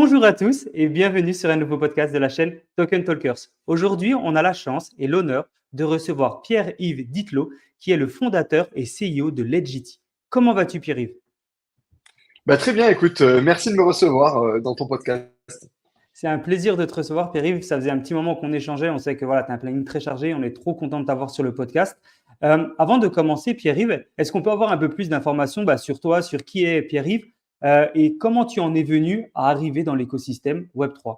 Bonjour à tous et bienvenue sur un nouveau podcast de la chaîne Token Talkers. Aujourd'hui, on a la chance et l'honneur de recevoir Pierre-Yves Dittelo, qui est le fondateur et CEO de Legity. Comment vas-tu, Pierre-Yves? Très bien, écoute, merci de me recevoir dans ton podcast. C'est un plaisir de te recevoir, Pierre-Yves. Ça faisait un petit moment qu'on échangeait. On sait que voilà, tu as un planning très chargé. On est trop content de t'avoir sur le podcast. Avant de commencer, Pierre-Yves, est-ce qu'on peut avoir un peu plus d'informations sur toi, sur qui est Pierre-Yves et comment tu en es venu à arriver dans l'écosystème Web3?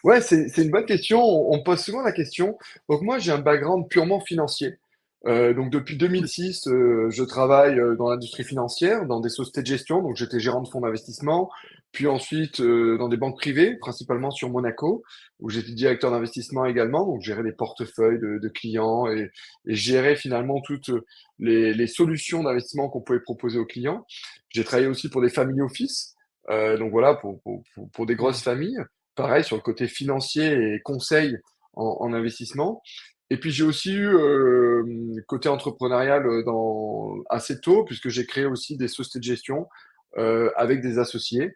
Ouais, c'est une bonne question. On me pose souvent la question. Donc moi, j'ai un background purement financier. Donc depuis Cool. 2006, je travaille dans l'industrie financière, dans des sociétés de gestion. Donc j'étais gérant de fonds d'investissement, puis ensuite dans des banques privées, principalement sur Monaco, où j'étais directeur d'investissement également. Donc gérer les portefeuilles de clients et gérer finalement toutes les solutions d'investissement qu'on pouvait proposer aux clients. J'ai travaillé aussi pour des family office. Donc voilà, pour des grosses Wow. familles. Pareil sur le côté financier et conseil en investissement. Et puis j'ai aussi eu côté entrepreneurial assez tôt, puisque j'ai créé aussi des sociétés de gestion avec des associés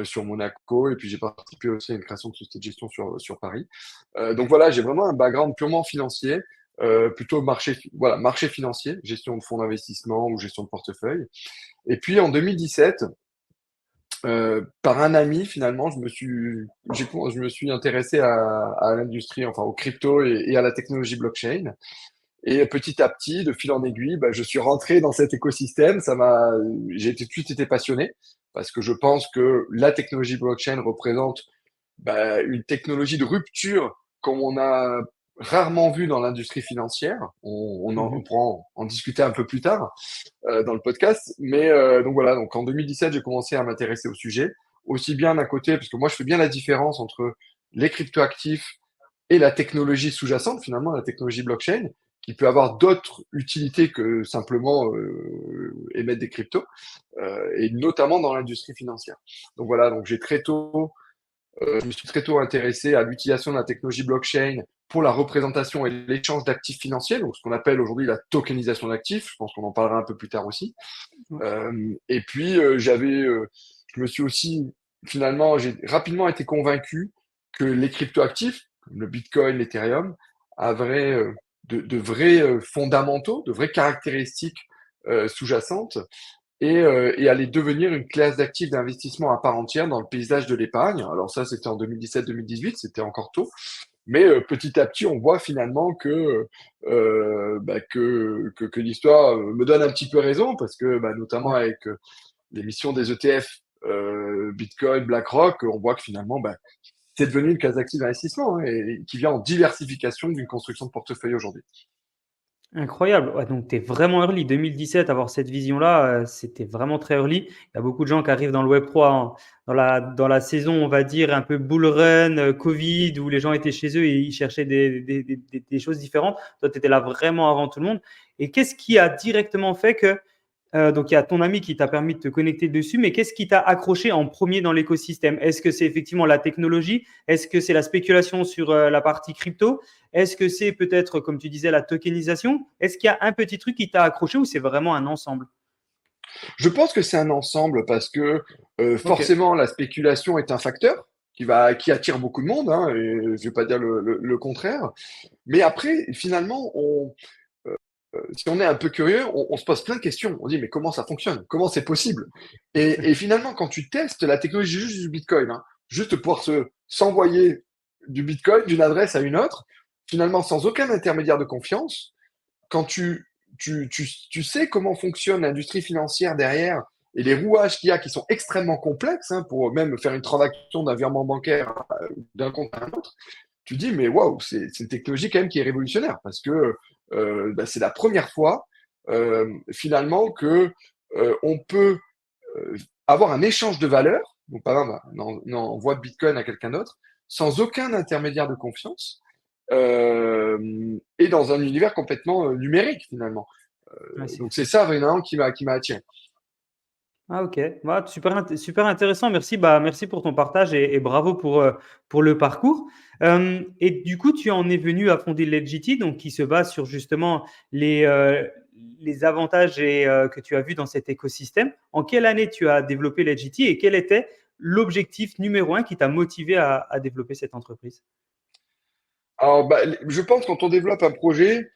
sur Monaco, et puis j'ai participé aussi à une création de société de gestion sur Paris. Donc voilà, j'ai vraiment un background purement financier, plutôt voilà, marché financier, gestion de fonds d'investissement ou gestion de portefeuille. Et puis en 2017, par un ami, finalement, je me suis intéressé à l'industrie, enfin aux crypto et à la technologie blockchain. Et petit à petit, de fil en aiguille, je suis rentré dans cet écosystème. J'ai tout de suite été passionné parce que je pense que la technologie blockchain représente une technologie de rupture comme on a rarement vu dans l'industrie financière. On Mhm. pourra en discuter un peu plus tard dans le podcast. Mais donc voilà, donc en 2017, j'ai commencé à m'intéresser au sujet, aussi bien d'un côté, parce que moi je fais bien la différence entre les cryptoactifs et la technologie sous-jacente, finalement, la technologie blockchain, qui peut avoir d'autres utilités que simplement émettre des cryptos, et notamment dans l'industrie financière. Donc voilà, donc je me suis très tôt intéressé à l'utilisation de la technologie blockchain pour la représentation et l'échange d'actifs financiers, donc ce qu'on appelle aujourd'hui la tokenisation d'actifs. Je pense qu'on en parlera un peu plus tard aussi. Et puis, je me suis aussi, finalement, j'ai rapidement été convaincu que les cryptoactifs, comme le Bitcoin, l'Ethereum, avaient de vrais fondamentaux, de vraies caractéristiques sous-jacentes et allaient devenir une classe d'actifs d'investissement à part entière dans le paysage de l'épargne. Alors ça, c'était en 2017-2018, c'était encore tôt. Mais petit à petit, on voit finalement que l'histoire me donne un petit peu raison, parce que notamment Ouais. avec l'émission des ETF Bitcoin, BlackRock, on voit que finalement, c'est devenu une classe d'actifs d'investissement, hein, et qui vient en diversification d'une construction de portefeuille aujourd'hui. Incroyable. Ouais, donc, tu es vraiment early. 2017, avoir cette vision-là, c'était vraiment très early. Il y a beaucoup de gens qui arrivent dans le Web3 dans la saison, on va dire, un peu bull run, Covid, où les gens étaient chez eux et ils cherchaient des choses différentes. Toi, tu étais là vraiment avant tout le monde. Et qu'est-ce qui a directement fait que donc, il y a ton ami qui t'a permis de te connecter dessus, mais qu'est-ce qui t'a accroché en premier dans l'écosystème? Est-ce que c'est effectivement la technologie? Est-ce que c'est la spéculation sur la partie crypto? Est-ce que c'est peut-être, comme tu disais, la tokenisation? Est-ce qu'il y a un petit truc qui t'a accroché ou c'est vraiment un ensemble? Je pense que c'est un ensemble parce que Ok. forcément la spéculation est un facteur qui attire beaucoup de monde, hein, et je vais pas dire le contraire. Mais après, finalement, si on est un peu curieux, on se pose plein de questions. On dit, mais comment ça fonctionne? Comment c'est possible? Et finalement, quand tu testes la technologie juste du Bitcoin, hein, juste pour s'envoyer du Bitcoin d'une adresse à une autre, finalement, sans aucun intermédiaire de confiance, quand tu sais comment fonctionne l'industrie financière derrière et les rouages qu'il y a qui sont extrêmement complexes, hein, pour même faire une transaction d'un virement bancaire d'un compte à un autre, tu dis, mais waouh, c'est une technologie quand même qui est révolutionnaire parce que c'est la première fois finalement que on peut euh, avoir un échange de valeurs, donc par exemple, on envoie Bitcoin à quelqu'un d'autre, sans aucun intermédiaire de confiance, et dans un univers complètement numérique finalement. Ouais, c'est Donc c'est fou. ça vraiment qui m'a attiré. Ah, ok. Ouais, super intéressant. Merci. Merci pour ton partage et bravo pour le parcours. Et du coup, tu en es venu à fonder Legity, donc qui se base sur justement les avantages que tu as vus dans cet écosystème. En quelle année tu as développé Legity et quelle était l'objectif numéro un qui t'a motivé à développer cette entreprise? Alors, je pense quand on développe un projet,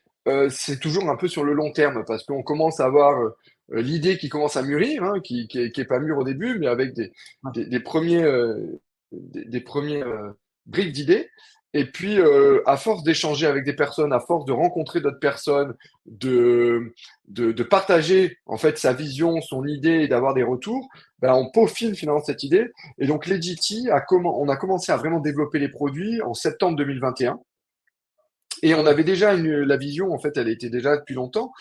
c'est toujours un peu sur le long terme parce qu'on commence à avoir l'idée qui commence à mûrir, hein, qui est pas mûre au début, mais avec Ouais. des premiers, des premiers briques d'idées. Et puis, à force d'échanger avec des personnes, à force de rencontrer d'autres personnes, de partager en fait sa vision, son idée et d'avoir des retours, ben, on peaufine finalement cette idée. Et donc, l'EGT, on a commencé à vraiment développer les produits en septembre 2021. Et Ah on ouais. avait déjà la vision, en fait, elle était déjà depuis longtemps,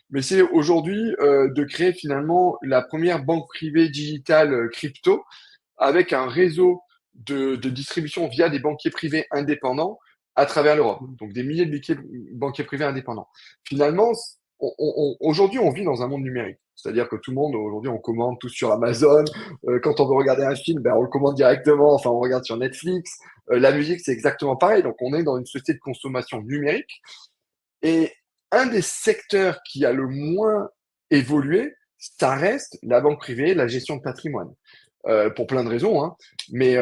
mais c'est aujourd'hui de créer finalement la première banque privée digitale crypto avec un réseau de distribution via des banquiers privés indépendants à travers l'Europe. Donc des milliers de banquiers privés indépendants. Finalement, aujourd'hui, on vit dans un monde numérique. C'est-à-dire que tout le monde, aujourd'hui, on commande tout sur Amazon. Quand on veut regarder un film, ben, on le commande directement. Enfin, on regarde sur Netflix. La musique, c'est exactement pareil. Donc, on est dans une société de consommation numérique. Et un des secteurs qui a le moins évolué, ça reste la banque privée, la gestion de patrimoine, pour plein de raisons, hein. Mais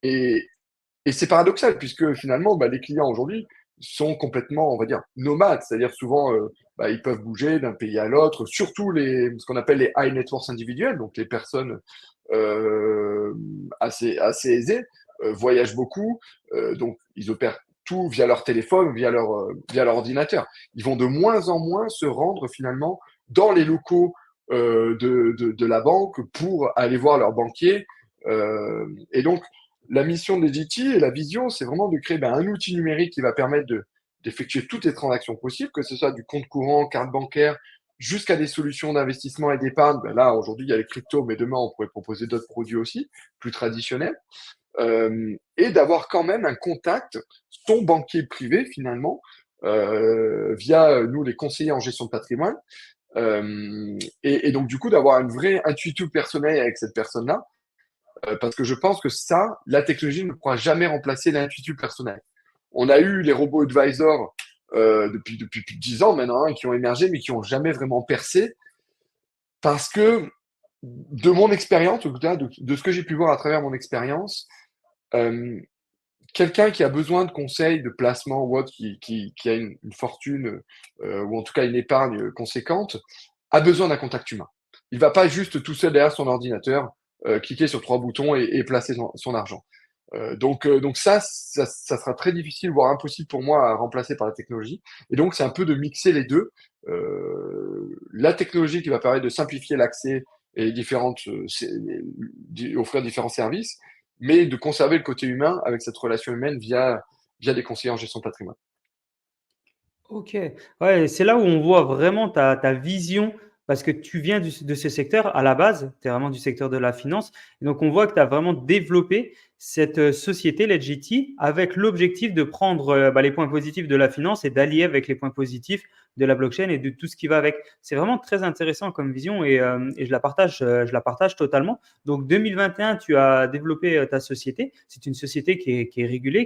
et c'est paradoxal puisque finalement, les clients aujourd'hui sont complètement, on va dire, nomades, c'est-à-dire souvent, ils peuvent bouger d'un pays à l'autre, surtout ce qu'on appelle les high net worth individuels, donc les personnes euh, assez aisées, voyagent beaucoup, donc ils opèrent tout via leur téléphone, via leur ordinateur. Ils vont de moins en moins se rendre finalement dans les locaux de la banque pour aller voir leur banquier. Et donc, la mission de Legiti et la vision, c'est vraiment de créer un outil numérique qui va permettre d'effectuer toutes les transactions possibles, que ce soit du compte courant, carte bancaire, jusqu'à des solutions d'investissement et d'épargne. Là, aujourd'hui, il y a les cryptos, mais demain, on pourrait proposer d'autres produits aussi, plus traditionnels. Et d'avoir quand même un contact, son banquier privé, finalement, via nous, les conseillers en gestion de patrimoine. Et donc, du coup, d'avoir une vraie intuition personnelle avec cette personne-là, parce que je pense que ça, la technologie ne pourra jamais remplacer l'intuition personnelle. On a eu les robots advisors depuis plus de 10 ans maintenant, hein, qui ont émergé, mais qui n'ont jamais vraiment percé, parce que de mon expérience, de ce que j'ai pu voir à travers mon expérience, euh, quelqu'un qui a besoin de conseils, de placement ou autre, qui a une fortune, ou en tout cas une épargne conséquente, a besoin d'un contact humain. Il ne va pas juste tout seul derrière son ordinateur, cliquer sur trois boutons et placer son argent. Donc ça sera très difficile, voire impossible pour moi à remplacer par la technologie. Et donc, c'est un peu de mixer les deux. La technologie qui va permettre de simplifier l'accès et offrir différents services, mais de conserver le côté humain avec cette relation humaine via des conseillers en gestion de patrimoine. OK. Ouais, c'est là où on voit vraiment ta vision, parce que tu viens de ce secteur à la base, tu es vraiment du secteur de la finance. Et donc, on voit que tu as vraiment développé cette société, Legiti, avec l'objectif de prendre les points positifs de la finance et d'allier avec les points positifs de la blockchain et de tout ce qui va avec. C'est vraiment très intéressant comme vision et je la partage totalement. Donc, 2021, tu as développé ta société. C'est une société qui est régulée,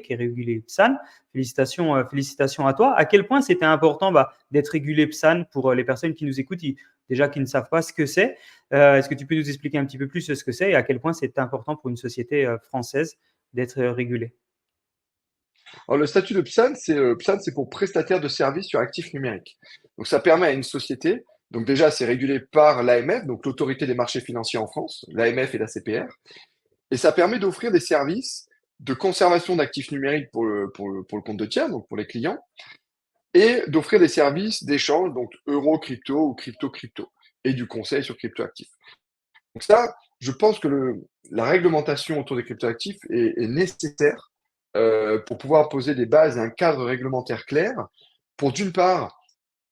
PSAN. Félicitations à toi. À quel point c'était important d'être régulé PSAN pour les personnes qui nous écoutent, déjà qui ne savent pas ce que c'est. Est-ce que tu peux nous expliquer un petit peu plus ce que c'est et à quel point c'est important pour une société française d'être régulée? Alors, le statut de PSAN, c'est pour prestataire de services sur actifs numériques. Donc, ça permet à une société, donc déjà, c'est régulé par l'AMF, donc l'autorité des marchés financiers en France, l'AMF et la CPR, et ça permet d'offrir des services de conservation d'actifs numériques pour le compte de tiers, donc pour les clients, et d'offrir des services d'échange, donc euro-crypto ou crypto-crypto, et du conseil sur cryptoactifs. Donc ça, je pense que la réglementation autour des cryptoactifs est nécessaire pour pouvoir poser des bases et un cadre réglementaire clair pour, d'une part,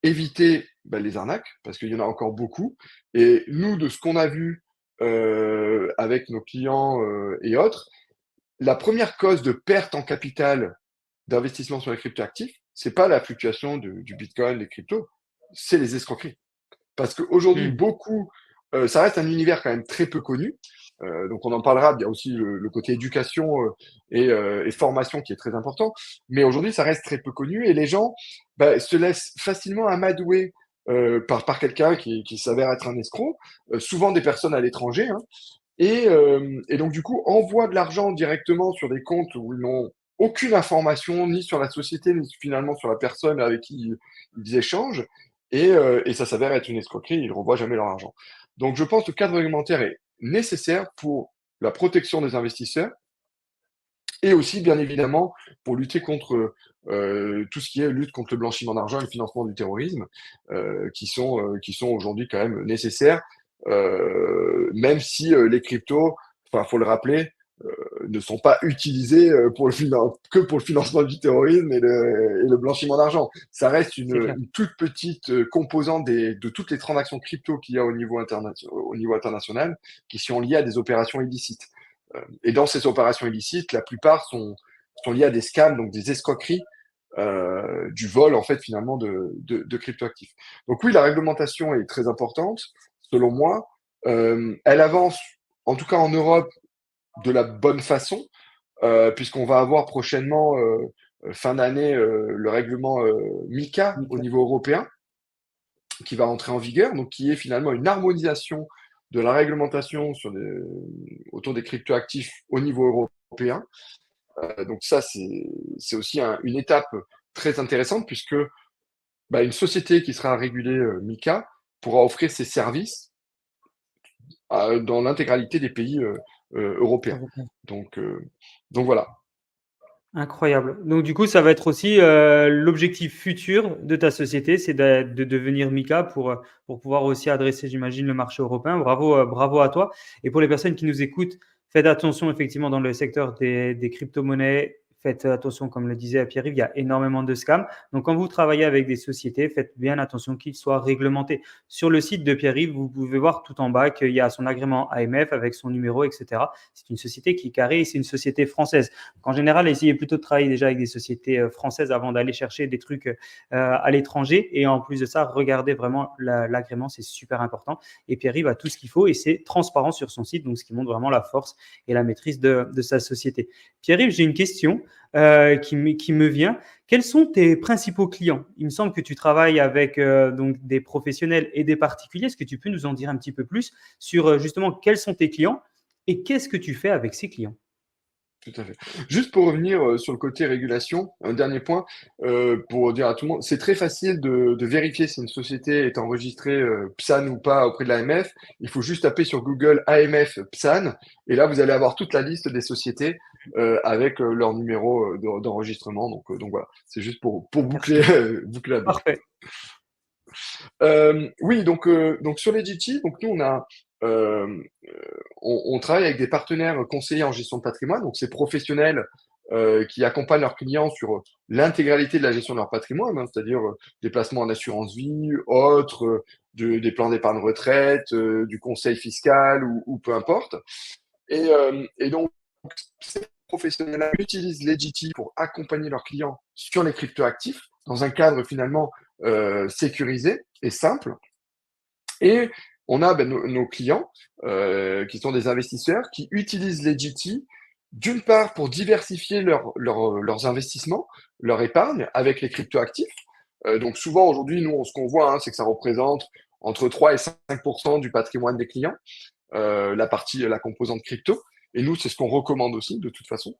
éviter les arnaques, parce qu'il y en a encore beaucoup. Et nous, de ce qu'on a vu avec nos clients et autres, la première cause de perte en capital d'investissement sur les cryptoactifs, c'est pas la fluctuation du Bitcoin, des cryptos, c'est les escroqueries. Parce qu'aujourd'hui, Hmm. beaucoup, ça reste un univers quand même très peu connu. Donc on en parlera, il y a aussi le côté éducation et formation qui est très important. Mais aujourd'hui, ça reste très peu connu et les gens se laissent facilement amadouer par quelqu'un qui s'avère être un escroc, souvent des personnes à l'étranger, hein, Et donc, du coup, envoient de l'argent directement sur des comptes où ils n'ont aucune information, ni sur la société, ni finalement sur la personne avec qui ils échangent. Et ça s'avère être une escroquerie, ils ne renvoient jamais leur argent. Donc, je pense que le cadre réglementaire est nécessaire pour la protection des investisseurs et aussi, bien évidemment, pour lutter contre tout ce qui est lutte contre le blanchiment d'argent et le financement du terrorisme, qui sont aujourd'hui quand même nécessaires, même si les cryptos, enfin, faut le rappeler, ne sont pas utilisés que pour le financement du terrorisme et le blanchiment d'argent. Ça reste C'est clair. une toute petite composante de toutes les transactions crypto qu'il y a au niveau international, qui sont liées à des opérations illicites. Et dans ces opérations illicites, la plupart sont liées à des scams, donc des escroqueries, du vol en fait finalement de cryptoactifs. Donc oui, la réglementation est très importante, selon moi. Elle avance, en tout cas en Europe, de la bonne façon, puisqu'on va avoir prochainement, fin d'année, le règlement MiCA au Nickel. niveau européen, qui va entrer en vigueur, donc qui est finalement une harmonisation de la réglementation autour des cryptoactifs au niveau européen. Donc ça, c'est aussi une étape très intéressante, puisque bah, une société qui sera régulée MiCA pourra offrir ses services dans l'intégralité des pays européens. Européen. Donc, euh, donc voilà. Incroyable. Donc du coup, ça va être aussi l'objectif futur de ta société, c'est de devenir MiCA pour pouvoir aussi adresser, j'imagine, le marché européen. Bravo, bravo à toi. Et pour les personnes qui nous écoutent, faites attention effectivement dans le secteur des crypto-monnaies. Faites attention, comme le disait Pierre-Yves, il y a énormément de scams. Donc quand vous travaillez avec des sociétés, faites bien attention qu'ils soient réglementés. Sur le site de Pierre-Yves, vous pouvez voir tout en bas qu'il y a son agrément AMF avec son numéro, etc. C'est une société qui est carrée, c'est une société française. En général, essayez plutôt de travailler déjà avec des sociétés françaises avant d'aller chercher des trucs à l'étranger. Et en plus de ça, regardez vraiment l'agrément, c'est super important. Et Pierre-Yves a tout ce qu'il faut et c'est transparent sur son site, donc ce qui montre vraiment la force et la maîtrise de sa société. Pierre-Yves, j'ai une question qui me vient. Quels sont tes principaux clients? Il me semble que tu travailles avec donc des professionnels et des particuliers. Est-ce que tu peux nous en dire un petit peu plus sur justement quels sont tes clients et qu'est-ce que tu fais avec ces clients? Tout à fait. Juste pour revenir sur le côté régulation, un dernier point, pour dire à tout le monde, c'est très facile de vérifier si une société est enregistrée PSAN ou pas auprès de l'AMF. Il faut juste taper sur Google AMF PSAN, et là vous allez avoir toute la liste des sociétés avec leur numéro d'enregistrement. Donc voilà, c'est juste pour boucler, Merci. boucler la boucle. Parfait. Oui, donc sur les GT, donc nous euh, on travaille avec des partenaires conseillers en gestion de patrimoine, donc c'est professionnels qui accompagnent leurs clients sur l'intégralité de la gestion de leur patrimoine, hein, c'est-à-dire des placements en assurance vie, autres, des plans d'épargne retraite, du conseil fiscal ou peu importe. Et donc, ces professionnels-là utilisent Legity pour accompagner leurs clients sur les cryptoactifs dans un cadre finalement sécurisé et simple. Et on a nos clients qui sont des investisseurs qui utilisent Legity d'une part pour diversifier leurs investissements, leur épargne avec les cryptoactifs. Donc souvent aujourd'hui, nous, ce qu'on voit, hein, c'est que ça représente entre 3 et 5% du patrimoine des clients, la composante crypto. Et nous, c'est ce qu'on recommande aussi, de toute façon.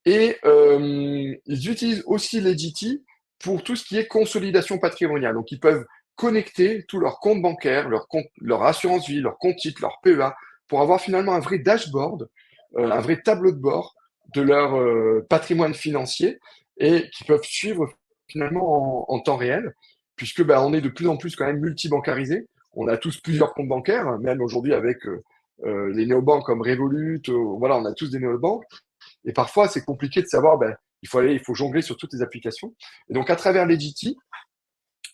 Et ils utilisent aussi Legity pour tout ce qui est consolidation patrimoniale. Donc, ils peuvent connecter tous leurs comptes bancaires, leur assurance vie, leur compte titre, leur PEA, pour avoir finalement un vrai dashboard, un vrai tableau de bord de leur patrimoine financier et qui peuvent suivre finalement en temps réel, puisque bah, on est de plus en plus quand même multibancarisé. On a tous plusieurs comptes bancaires, même aujourd'hui avec les néobanques comme Revolut, voilà, on a tous des néobanques. Et parfois, c'est compliqué de savoir, ben, il faut jongler sur toutes les applications. Et donc, à travers Legity,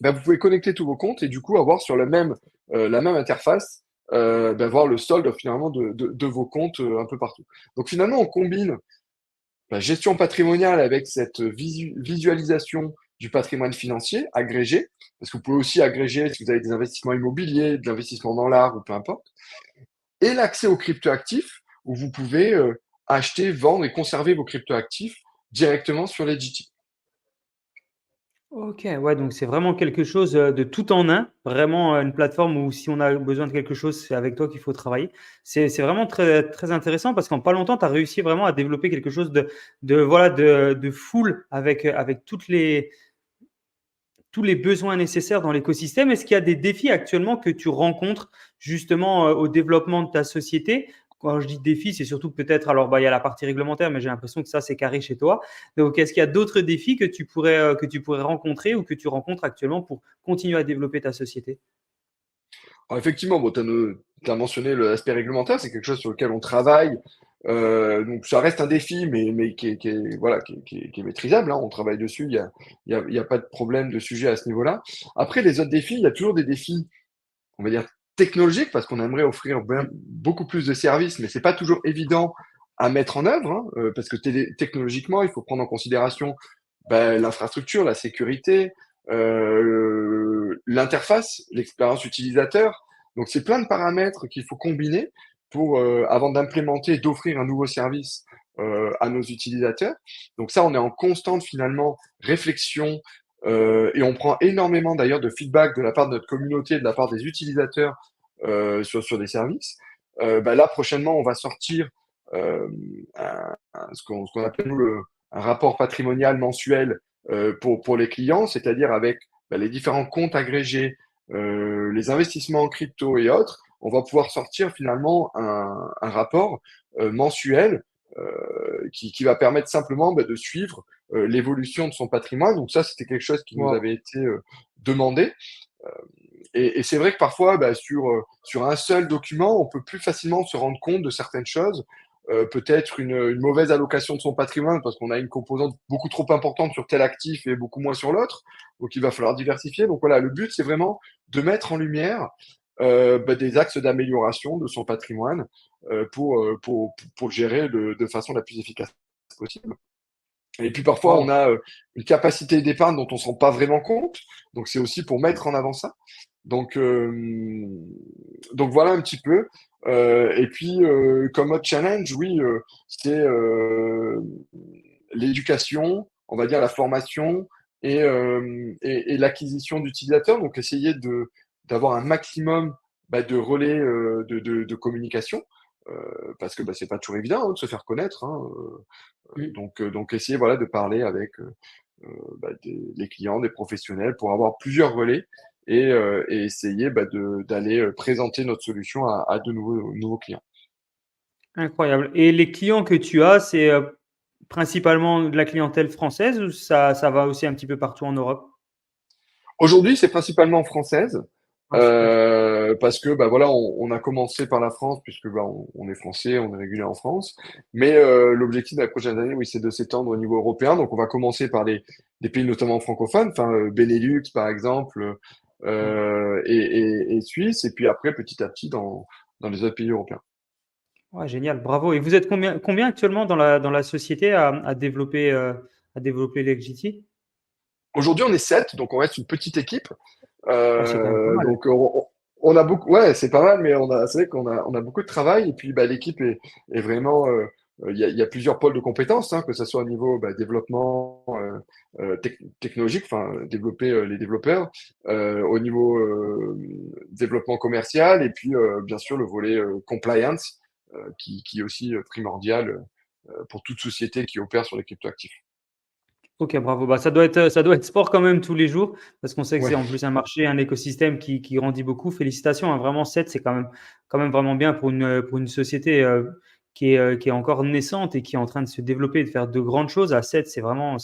ben, vous pouvez connecter tous vos comptes et du coup avoir sur la même interface, ben, voir le solde finalement de vos comptes un peu partout. Donc finalement, on combine la gestion patrimoniale avec cette visualisation du patrimoine financier agrégé, parce que vous pouvez aussi agréger si vous avez des investissements immobiliers, de l'investissement dans l'art ou peu importe, et l'accès aux cryptoactifs, où vous pouvez acheter, vendre et conserver vos cryptoactifs directement sur Legity. OK, ouais, donc c'est vraiment quelque chose, de tout en un, vraiment, une plateforme où si on a besoin de quelque chose, c'est avec toi qu'il faut travailler. C'est vraiment très très intéressant parce qu'en pas longtemps, tu as réussi vraiment à développer quelque chose de voilà, de full avec tous les besoins nécessaires dans l'écosystème. Est-ce qu'il y a des défis actuellement que tu rencontres justement au développement de ta société? Quand je dis défis, c'est surtout peut-être, alors bah, il y a la partie réglementaire, mais j'ai l'impression que ça, c'est carré chez toi. Donc, est-ce qu'il y a d'autres défis que tu pourrais rencontrer ou que tu rencontres actuellement pour continuer à développer ta société? Alors effectivement, bon, tu as mentionné l'aspect réglementaire, c'est quelque chose sur lequel on travaille. Donc ça reste un défi, mais voilà, qui est maîtrisable, hein. On travaille dessus, il y a pas de problème de sujet à ce niveau-là. Après, les autres défis, il y a toujours des défis, on va dire, technologiques, parce qu'on aimerait offrir beaucoup plus de services, mais c'est pas toujours évident à mettre en œuvre, hein, parce que technologiquement, il faut prendre en considération l'infrastructure, la sécurité, l'interface, l'expérience utilisateur. Donc c'est plein de paramètres qu'il faut combiner pour, avant d'implémenter, d'offrir un nouveau service à nos utilisateurs. Donc ça, on est en constante finalement réflexion et on prend énormément d'ailleurs de feedback de la part de notre communauté, de la part des utilisateurs sur des services. Là prochainement, on va sortir ce qu'on appelle nous, un rapport patrimonial mensuel pour les clients, c'est-à-dire avec les différents comptes agrégés, les investissements en crypto et autres, on va pouvoir sortir finalement un rapport mensuel qui va permettre simplement de suivre l'évolution de son patrimoine. Donc ça, c'était quelque chose qui nous Wow. avait été demandé. Euh, et c'est vrai que parfois, sur un seul document, on peut plus facilement se rendre compte de certaines choses. Peut-être une mauvaise allocation de son patrimoine parce qu'on a une composante beaucoup trop importante sur tel actif et beaucoup moins sur l'autre. Donc, il va falloir diversifier. Donc, voilà, le but, c'est vraiment de mettre en lumière des axes d'amélioration de son patrimoine pour le gérer de façon la plus efficace possible. Et puis parfois, on Wow. a une capacité d'épargne dont on ne se rend pas vraiment compte. Donc, c'est aussi pour mettre en avant ça. Donc, euh, donc voilà un petit peu. Et puis, comme autre challenge, oui, c'est l'éducation, on va dire la formation et l'acquisition d'utilisateurs. Donc, essayer d'avoir un maximum de relais de communication. Parce que c'est pas toujours évident hein, de se faire connaître. Hein. Mm. Donc essayer voilà, de parler avec les clients, des professionnels pour avoir plusieurs relais et essayer d'aller présenter notre solution à de nouveaux clients. Incroyable. Et les clients que tu as, c'est principalement de la clientèle française ou ça va aussi un petit peu partout en Europe? Aujourd'hui, c'est principalement française. Ah, super. Parce que voilà, on a commencé par la France puisque on est français, on est régulier en France. Mais l'objectif de la prochaine année, oui, c'est de s'étendre au niveau européen. Donc on va commencer par des pays notamment francophones, enfin Benelux par exemple, Ouais. et Suisse, et puis après petit à petit dans les autres pays européens. Ouais, génial, bravo. Et vous êtes combien actuellement dans la société à développer l'XGT? Aujourd'hui, on est 7, donc on reste une petite équipe. Oh, c'est quand même pas mal. Donc on a beaucoup, ouais, c'est pas mal, mais c'est vrai qu'on a beaucoup de travail et puis l'équipe est vraiment, il y a plusieurs pôles de compétences, hein, que ce soit au niveau développement technologique, enfin développer les développeurs, au niveau développement commercial et puis bien sûr le volet compliance qui est aussi primordial pour toute société qui opère sur les cryptoactifs. OK, bravo. Bah, ça doit être sport quand même tous les jours parce qu'on sait que c'est Ouais. en plus un marché, un écosystème qui grandit beaucoup. Félicitations, hein, vraiment 7, c'est quand même vraiment bien pour une société, qui est encore naissante et qui est en train de se développer et de faire de grandes choses. À 7, c'est vraiment,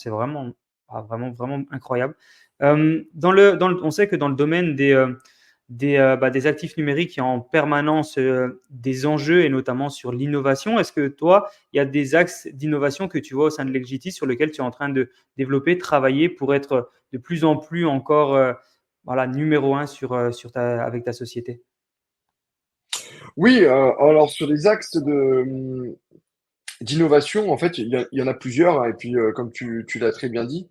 ah, vraiment, vraiment incroyable. On sait que dans le domaine des actifs numériques, il y a en permanence, des enjeux et notamment sur l'innovation. Est-ce que toi, il y a des axes d'innovation que tu vois au sein de l'XGT sur lesquels tu es en train de développer, travailler pour être de plus en plus encore voilà, numéro un avec ta société? Oui, alors sur les axes d'innovation, en fait, il y en a plusieurs, hein, et puis comme tu l'as très bien dit,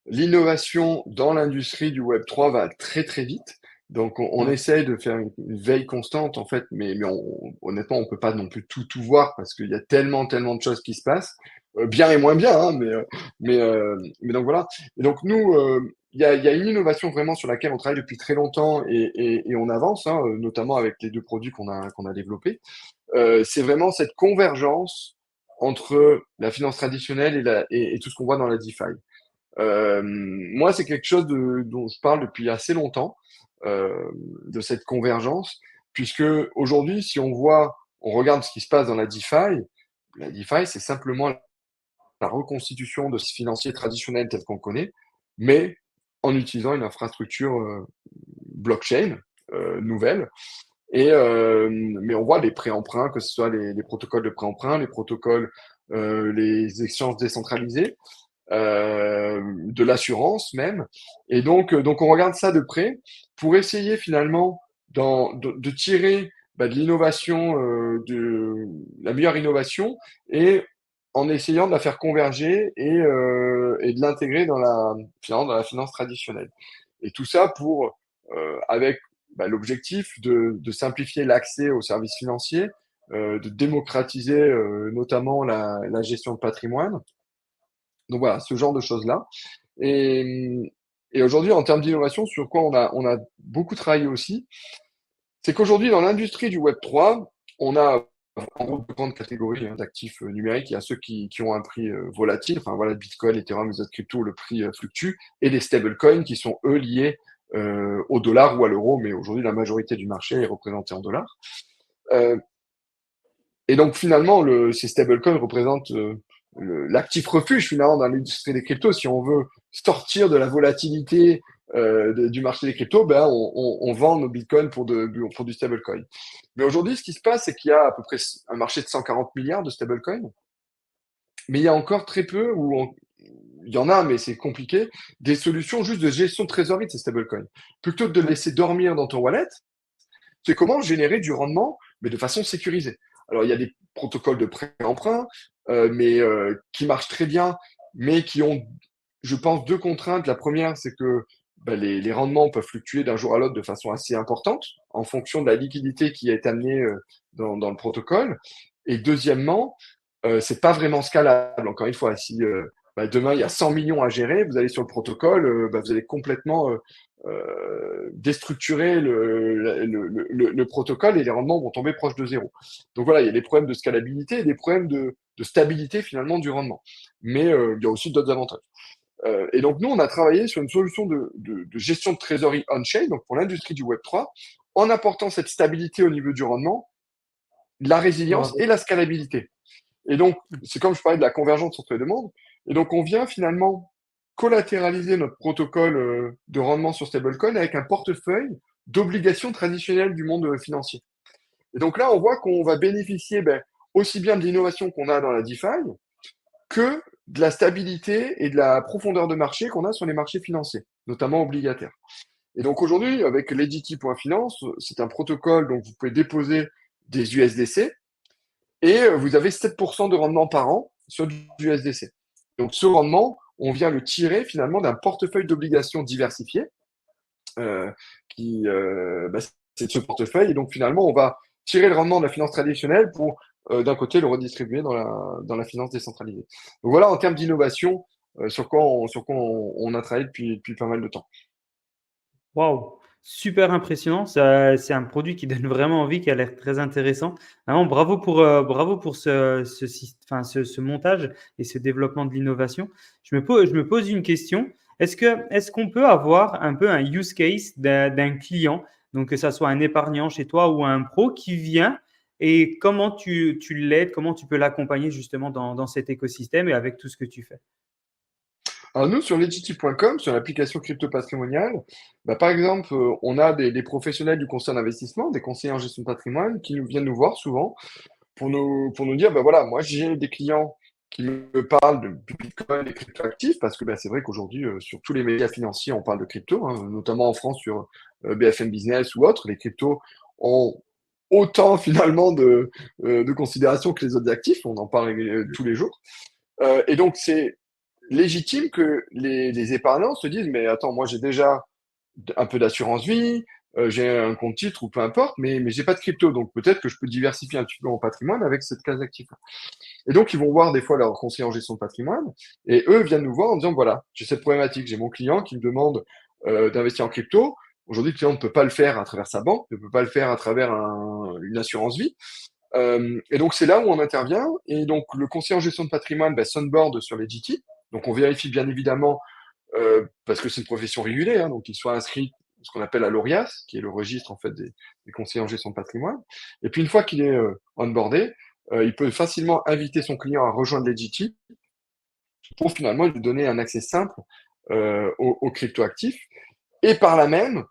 l'innovation dans l'industrie du Web3 va très très vite. Donc on Ouais. essaye de faire une veille constante en fait, mais honnêtement on peut pas non plus tout voir parce qu'il y a tellement de choses qui se passent. bien et moins bien, hein, mais donc voilà. Et donc nous, il y a une innovation vraiment sur laquelle on travaille depuis très longtemps et on avance, hein, notamment avec les deux produits qu'on a développés. C'est vraiment cette convergence entre la finance traditionnelle et tout ce qu'on voit dans la DeFi. Moi, c'est quelque chose dont je parle depuis assez longtemps, de cette convergence, puisque aujourd'hui, si on regarde ce qui se passe dans la DeFi, c'est simplement la reconstitution de ce financier traditionnel tel qu'on connaît, mais en utilisant une infrastructure blockchain nouvelle. Mais on voit les pré-emprunts, que ce soit les protocoles de pré-emprunt, les protocoles, les échanges décentralisés, de l'assurance même. Et donc on regarde ça de près pour essayer finalement de tirer de l'innovation, de la meilleure innovation et en essayant de la faire converger et de l'intégrer finalement dans la finance traditionnelle. Et tout ça avec l'objectif de simplifier l'accès aux services financiers, de démocratiser notamment la gestion de patrimoine. Donc voilà, ce genre de choses-là. Et, et aujourd'hui, en termes d'innovation, sur quoi on a beaucoup travaillé aussi, c'est qu'aujourd'hui, dans l'industrie du Web3, on a en gros deux grandes catégories d'actifs numériques. Il y a ceux qui ont un prix volatile, enfin voilà, Bitcoin, Ethereum, les autres cryptos, le prix fluctue, et les stablecoins qui sont eux liés au dollar ou à l'euro, mais aujourd'hui la majorité du marché est représentée en dollars. Euh, et donc finalement, ces stablecoins représentent l'actif refuge finalement dans l'industrie des cryptos. Si on veut sortir de la volatilité du marché des cryptos, ben on vend nos bitcoins pour du stablecoin. Mais aujourd'hui, ce qui se passe, c'est qu'il y a à peu près un marché de 140 milliards de stablecoins, mais il y a encore très peu, il y en a, mais c'est compliqué, des solutions juste de gestion de trésorerie de ces stablecoins. Plutôt que de laisser dormir dans ton wallet, c'est comment générer du rendement, mais de façon sécurisée. Alors, il y a des protocoles de prêt-emprunt, mais qui marchent très bien, mais qui ont, je pense, deux contraintes. La première, c'est que les rendements peuvent fluctuer d'un jour à l'autre de façon assez importante, en fonction de la liquidité qui est amenée dans le protocole. Et deuxièmement, c'est pas vraiment scalable. Encore une fois, si demain il y a 100 millions à gérer, vous allez sur le protocole, vous allez complètement déstructurer le protocole et les rendements vont tomber proches de zéro. Donc voilà, il y a des problèmes de scalabilité et des problèmes de stabilité finalement du rendement. Mais il y a aussi d'autres avantages. Et donc nous, on a travaillé sur une solution de gestion de trésorerie on-chain, donc pour l'industrie du Web3, en apportant cette stabilité au niveau du rendement, la résilience Bravo. et la scalabilité. Et donc, c'est comme je parlais de la convergence entre les deux mondes. Et donc, on vient finalement collatéraliser notre protocole de rendement sur stablecoin avec un portefeuille d'obligations traditionnelles du monde financier. Et donc là, on voit qu'on va bénéficier aussi bien de l'innovation qu'on a dans la DeFi que de la stabilité et de la profondeur de marché qu'on a sur les marchés financiers, notamment obligataires. Et donc aujourd'hui, avec l'Edity.finance, c'est un protocole dont vous pouvez déposer des USDC et vous avez 7% de rendement par an sur du USDC. Donc ce rendement, on vient le tirer finalement d'un portefeuille d'obligations diversifié euh, c'est ce portefeuille. Et donc finalement, on va tirer le rendement de la finance traditionnelle pour d'un côté le redistribuer dans la finance décentralisée. Donc voilà en termes d'innovation sur quoi on a travaillé depuis pas mal de temps. Waouh, super impressionnant. C'est un produit qui donne vraiment envie, qui a l'air très intéressant. Vraiment, bravo pour ce montage et ce développement de l'innovation. Je me pose une question. Est-ce qu'on peut avoir un peu un use case d'un client, donc que ça soit un épargnant chez toi ou un pro qui vient et comment tu l'aides, comment tu peux l'accompagner justement dans cet écosystème et avec tout ce que tu fais? Alors nous, sur legity.com, sur l'application crypto patrimoniale, par exemple, on a des professionnels du conseil d'investissement, des conseillers en gestion de patrimoine qui viennent nous voir souvent pour nous dire, voilà, moi j'ai des clients qui me parlent de Bitcoin et cryptoactifs, parce que c'est vrai qu'aujourd'hui, sur tous les médias financiers, on parle de crypto, hein, notamment en France sur BFM Business ou autres, les cryptos ont autant finalement de considération que les autres actifs, on en parle tous les jours. Et donc c'est légitime que les épargnants se disent, mais attends, moi j'ai déjà un peu d'assurance vie, j'ai un compte titre ou peu importe, mais j'ai pas de crypto. Donc peut-être que je peux diversifier un petit peu mon patrimoine avec cette classe d'actifs. Et donc, ils vont voir des fois leur conseiller en gestion de patrimoine, et eux viennent nous voir en disant, voilà, j'ai cette problématique, j'ai mon client qui me demande d'investir en crypto. Aujourd'hui, le client ne peut pas le faire à travers sa banque, ne peut pas le faire à travers une assurance vie. Et donc, c'est là où on intervient. Et donc, le conseiller en gestion de patrimoine s'onboard sur les GT. Donc, on vérifie bien évidemment, parce que c'est une profession régulée, hein, donc qu'il soit inscrit ce qu'on appelle à l'ORIAS, qui est le registre en fait des conseillers en gestion de patrimoine. Et puis, une fois qu'il est onboardé, il peut facilement inviter son client à rejoindre les GT pour finalement lui donner un accès simple aux cryptoactifs et par là même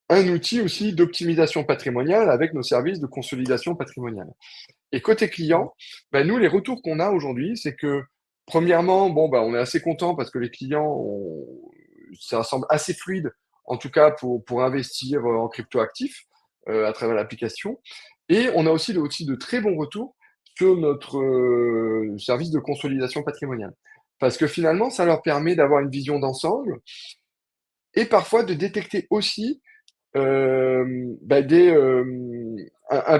un outil aussi d'optimisation patrimoniale avec nos services de consolidation patrimoniale. Et côté client, nous, les retours qu'on a aujourd'hui, c'est que premièrement, on est assez content parce que les clients, ça semble assez fluide, en tout cas pour investir en cryptoactifs à travers l'application. Et on a aussi de très bons retours sur notre service de consolidation patrimoniale. Parce que finalement, ça leur permet d'avoir une vision d'ensemble et parfois de détecter aussi un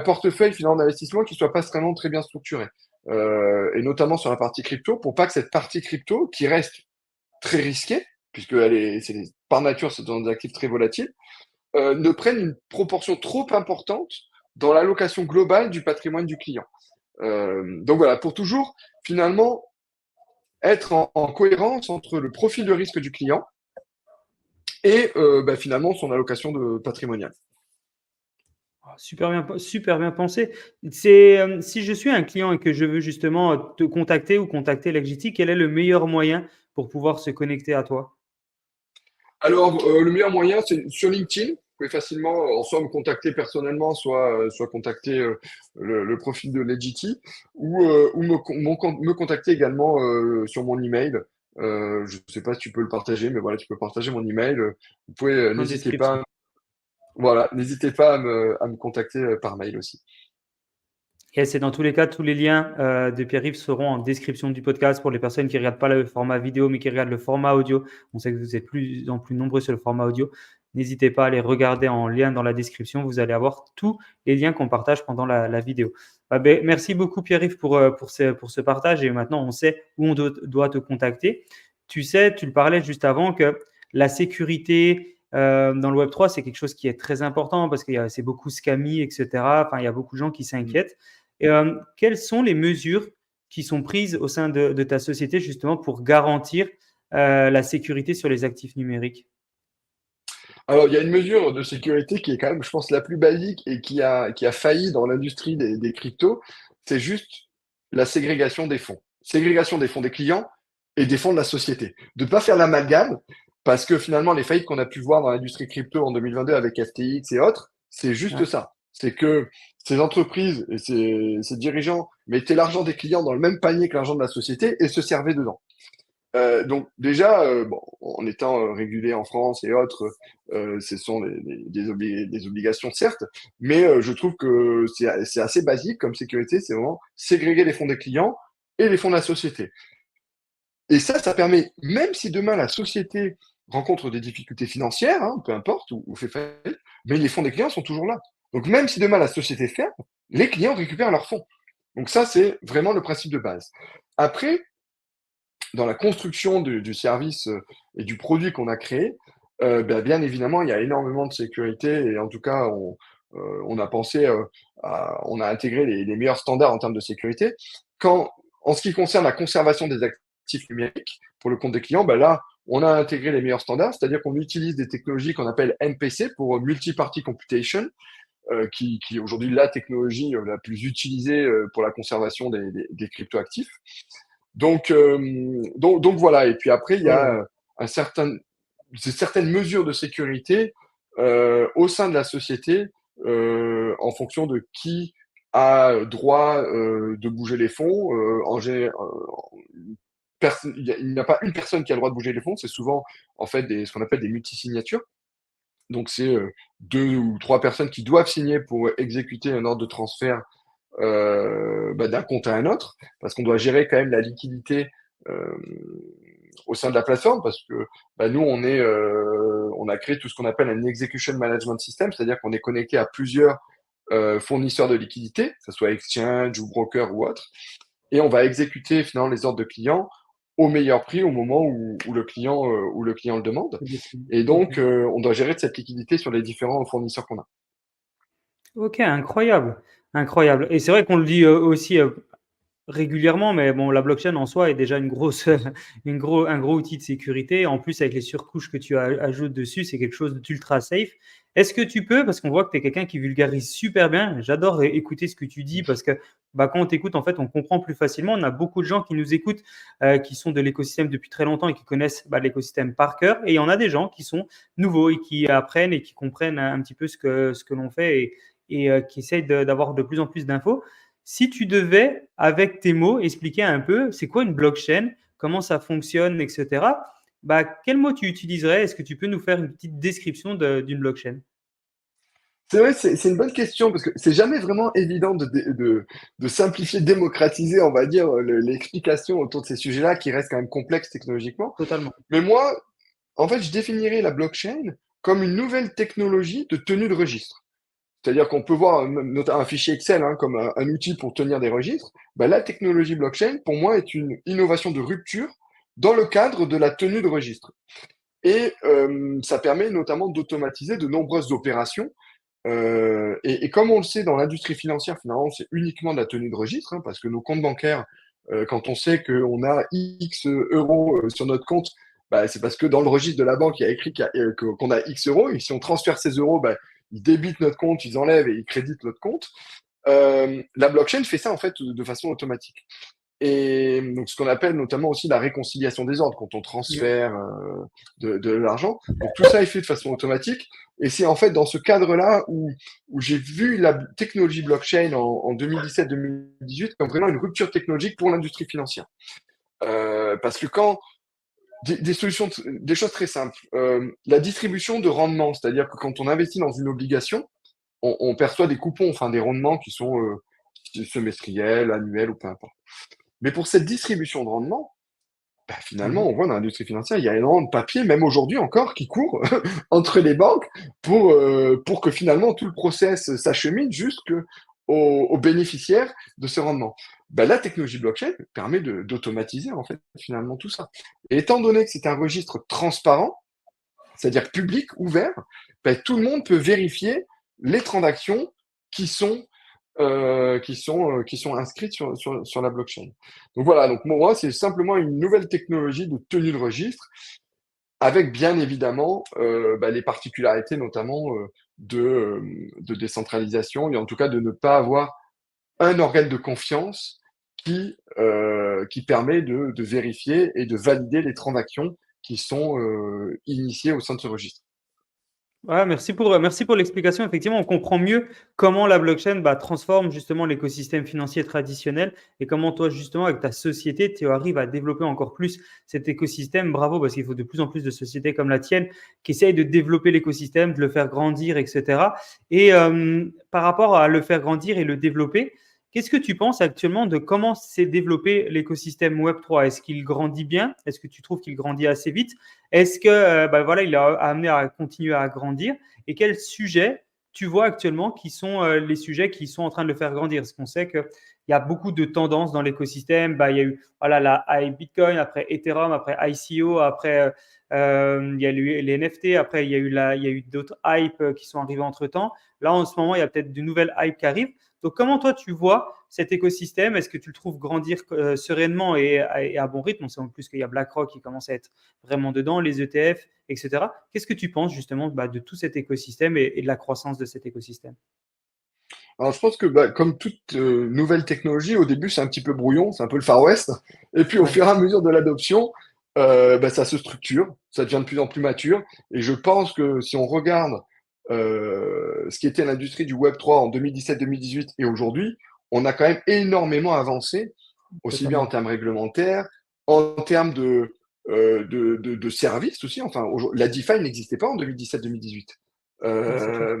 portefeuille finalement d'investissement qui soit pas vraiment très bien structuré. Et notamment sur la partie crypto, pour pas que cette partie crypto, qui reste très risquée, puisque par nature, c'est dans des actifs très volatiles, ne prenne une proportion trop importante dans l'allocation globale du patrimoine du client. Donc voilà, pour toujours finalement être en cohérence entre le profil de risque du client et finalement son allocation patrimoniale. Super bien pensé. C'est, si je suis un client et que je veux justement te contacter ou contacter Legity, quel est le meilleur moyen pour pouvoir se connecter à toi? Alors, le meilleur moyen, c'est sur LinkedIn. Vous pouvez facilement, soit me contacter personnellement, soit contacter le profil de Legity, ou me contacter également sur mon email. Je ne sais pas si tu peux le partager, mais voilà, tu peux partager mon email. Vous pouvez, En n'hésitez description. pas, voilà, n'hésitez pas à me contacter par mail aussi. Et c'est dans tous les cas, tous les liens de Pierre-Yves seront en description du podcast pour les personnes qui ne regardent pas le format vidéo, mais qui regardent le format audio. On sait que vous êtes plus en plus nombreux sur le format audio. N'hésitez pas à les regarder en lien dans la description. Vous allez avoir tous les liens qu'on partage pendant la vidéo. Merci beaucoup, Pierre-Yves, pour ce partage. Et maintenant, on sait où on doit te contacter. Tu sais, tu le parlais juste avant que la sécurité dans le Web3, c'est quelque chose qui est très important parce que c'est beaucoup scammy, etc. Enfin, il y a beaucoup de gens qui s'inquiètent. Et, quelles sont les mesures qui sont prises au sein de ta société justement pour garantir la sécurité sur les actifs numériques? Alors, il y a une mesure de sécurité qui est quand même, je pense, la plus basique et qui a failli dans l'industrie des cryptos, c'est juste la ségrégation des fonds. Ségrégation des fonds des clients et des fonds de la société. De ne pas faire l'amalgame, parce que finalement, les faillites qu'on a pu voir dans l'industrie crypto en 2022 avec FTX et autres, c'est juste Ouais. ça. C'est que ces entreprises et ces dirigeants mettaient l'argent des clients dans le même panier que l'argent de la société et se servaient dedans. Donc déjà, en étant régulé en France et autres, ce sont des obligations certes, mais je trouve que c'est assez basique comme sécurité, c'est vraiment ségréguer les fonds des clients et les fonds de la société. Et ça permet, même si demain la société rencontre des difficultés financières, hein, peu importe, ou fait faillite, mais les fonds des clients sont toujours là. Donc même si demain la société ferme, les clients récupèrent leurs fonds. Donc ça, c'est vraiment le principe de base. Après, dans la construction du service et du produit qu'on a créé, bien évidemment, il y a énormément de sécurité et en tout cas, on a pensé, on a intégré les meilleurs standards en termes de sécurité. En ce qui concerne la conservation des actifs numériques pour le compte des clients, là, on a intégré les meilleurs standards, c'est-à-dire qu'on utilise des technologies qu'on appelle MPC pour Multi-Party Computation, qui est aujourd'hui la technologie la plus utilisée pour la conservation des cryptoactifs. Donc voilà. Et puis après, il y Oh là a là. certaines mesures de sécurité au sein de la société en fonction de qui a droit de bouger les fonds. Il n'y a pas une personne qui a le droit de bouger les fonds, c'est souvent en fait ce qu'on appelle des multisignatures. Donc c'est deux ou trois personnes qui doivent signer pour exécuter un ordre de transfert d'un compte à un autre, parce qu'on doit gérer quand même la liquidité euh, au sein de la plateforme parce que nous, on a créé tout ce qu'on appelle un execution management system, c'est-à-dire qu'on est connecté à plusieurs fournisseurs de liquidités, que ce soit exchange ou broker ou autre, et on va exécuter finalement les ordres de clients au meilleur prix au moment où le client le demande. Et Ok. donc, on doit gérer de cette liquidité sur les différents fournisseurs qu'on a. Ok, incroyable. Incroyable. Et c'est vrai qu'on le dit aussi régulièrement, mais bon, la blockchain en soi est déjà une grosse, un gros outil de sécurité. En plus, avec les surcouches que tu ajoutes dessus, c'est quelque chose d'ultra safe. Est-ce que tu peux, parce qu'on voit que tu es quelqu'un qui vulgarise super bien, j'adore écouter ce que tu dis parce que quand on t'écoute, en fait, on comprend plus facilement. On a beaucoup de gens qui nous écoutent, qui sont de l'écosystème depuis très longtemps et qui connaissent l'écosystème par cœur. Et il y en a des gens qui sont nouveaux et qui apprennent et qui comprennent un petit peu ce que l'on fait et qui essayent d'avoir de plus en plus d'infos. Si tu devais, avec tes mots, expliquer un peu c'est quoi une blockchain, comment ça fonctionne, etc., quel mot tu utiliserais? Est-ce que tu peux nous faire une petite description d'une blockchain? C'est vrai, c'est une bonne question parce que c'est jamais vraiment évident de simplifier, démocratiser, on va dire, l'explication autour de ces sujets-là qui restent quand même complexes technologiquement. Totalement. Mais moi, en fait, je définirais la blockchain comme une nouvelle technologie de tenue de registre. C'est-à-dire qu'on peut voir notamment un fichier Excel comme un outil pour tenir des registres. La technologie blockchain, pour moi, est une innovation de rupture dans le cadre de la tenue de registre. Et ça permet notamment d'automatiser de nombreuses opérations. Et comme on le sait dans l'industrie financière, finalement, c'est uniquement de la tenue de registre, parce que nos comptes bancaires, quand on sait qu'on a X euros sur notre compte, c'est parce que dans le registre de la banque, il y a écrit qu'on a X euros, et si on transfère ces euros, ils débitent notre compte, ils enlèvent et ils créditent notre compte. La blockchain fait ça en fait de façon automatique. Et donc, ce qu'on appelle notamment aussi la réconciliation des ordres, quand on transfère de l'argent. Donc, tout ça est fait de façon automatique. Et c'est en fait dans ce cadre-là où j'ai vu la technologie blockchain en 2017-2018 comme vraiment une rupture technologique pour l'industrie financière. Parce que quand des solutions, des choses très simples, la distribution de rendement, c'est-à-dire que quand on investit dans une obligation, on perçoit des coupons, enfin des rendements qui sont semestriels, annuels ou peu importe. Mais pour cette distribution de rendement, finalement, Mhm. on voit dans l'industrie financière, il y a énormément de papier, même aujourd'hui encore, qui court entre les banques pour que finalement tout le process s'achemine jusqu'aux aux bénéficiaires de ce rendement. La technologie blockchain permet d'automatiser en fait finalement tout ça. Et étant donné que c'est un registre transparent, c'est-à-dire public, ouvert, tout le monde peut vérifier les transactions qui sont qui sont inscrites sur la blockchain. Donc voilà, donc moi, c'est simplement une nouvelle technologie de tenue de registre, avec bien évidemment les particularités notamment de décentralisation, et en tout cas de ne pas avoir un organe de confiance qui permet de vérifier et de valider les transactions qui sont initiées au sein de ce registre. Ouais, merci pour l'explication. Effectivement, on comprend mieux comment la blockchain transforme justement l'écosystème financier traditionnel et comment toi, justement, avec ta société, tu arrives à développer encore plus cet écosystème. Bravo, parce qu'il faut de plus en plus de sociétés comme la tienne qui essayent de développer l'écosystème, de le faire grandir, etc. Et par rapport à le faire grandir et le développer, qu'est-ce que tu penses actuellement de comment s'est développé l'écosystème Web3? Est-ce qu'il grandit bien? Est-ce que tu trouves qu'il grandit assez vite? Est-ce que voilà, il a amené à continuer à grandir? Et quels sujets tu vois actuellement qui sont les sujets qui sont en train de le faire grandir? Parce qu'on sait qu'il y a beaucoup de tendances dans l'écosystème. Il y a eu voilà, la hype Bitcoin, après Ethereum, après ICO, après il y a eu les NFT, après il y a eu d'autres hypes qui sont arrivés entre-temps. Là, en ce moment, il y a peut-être de nouvelles hypes qui arrivent. Donc, comment toi, tu vois cet écosystème? Est-ce que tu le trouves grandir sereinement et à bon rythme? On sait en plus qu'il y a BlackRock qui commence à être vraiment dedans, les ETF, etc. Qu'est-ce que tu penses justement de tout cet écosystème et de la croissance de cet écosystème? Alors, je pense que comme toute nouvelle technologie, au début, c'est un petit peu brouillon, c'est un peu le Far West. Et puis, au Ouais, fur et à mesure de l'adoption, ça se structure, ça devient de plus en plus mature. Et je pense que si on regarde ce qui était l'industrie du Web3 en 2017-2018 et aujourd'hui, on a quand même énormément avancé, aussi bien en totalement. termes réglementaires, en termes de services aussi. Enfin, la DeFi n'existait pas en 2017-2018. Ouais, c'est clair.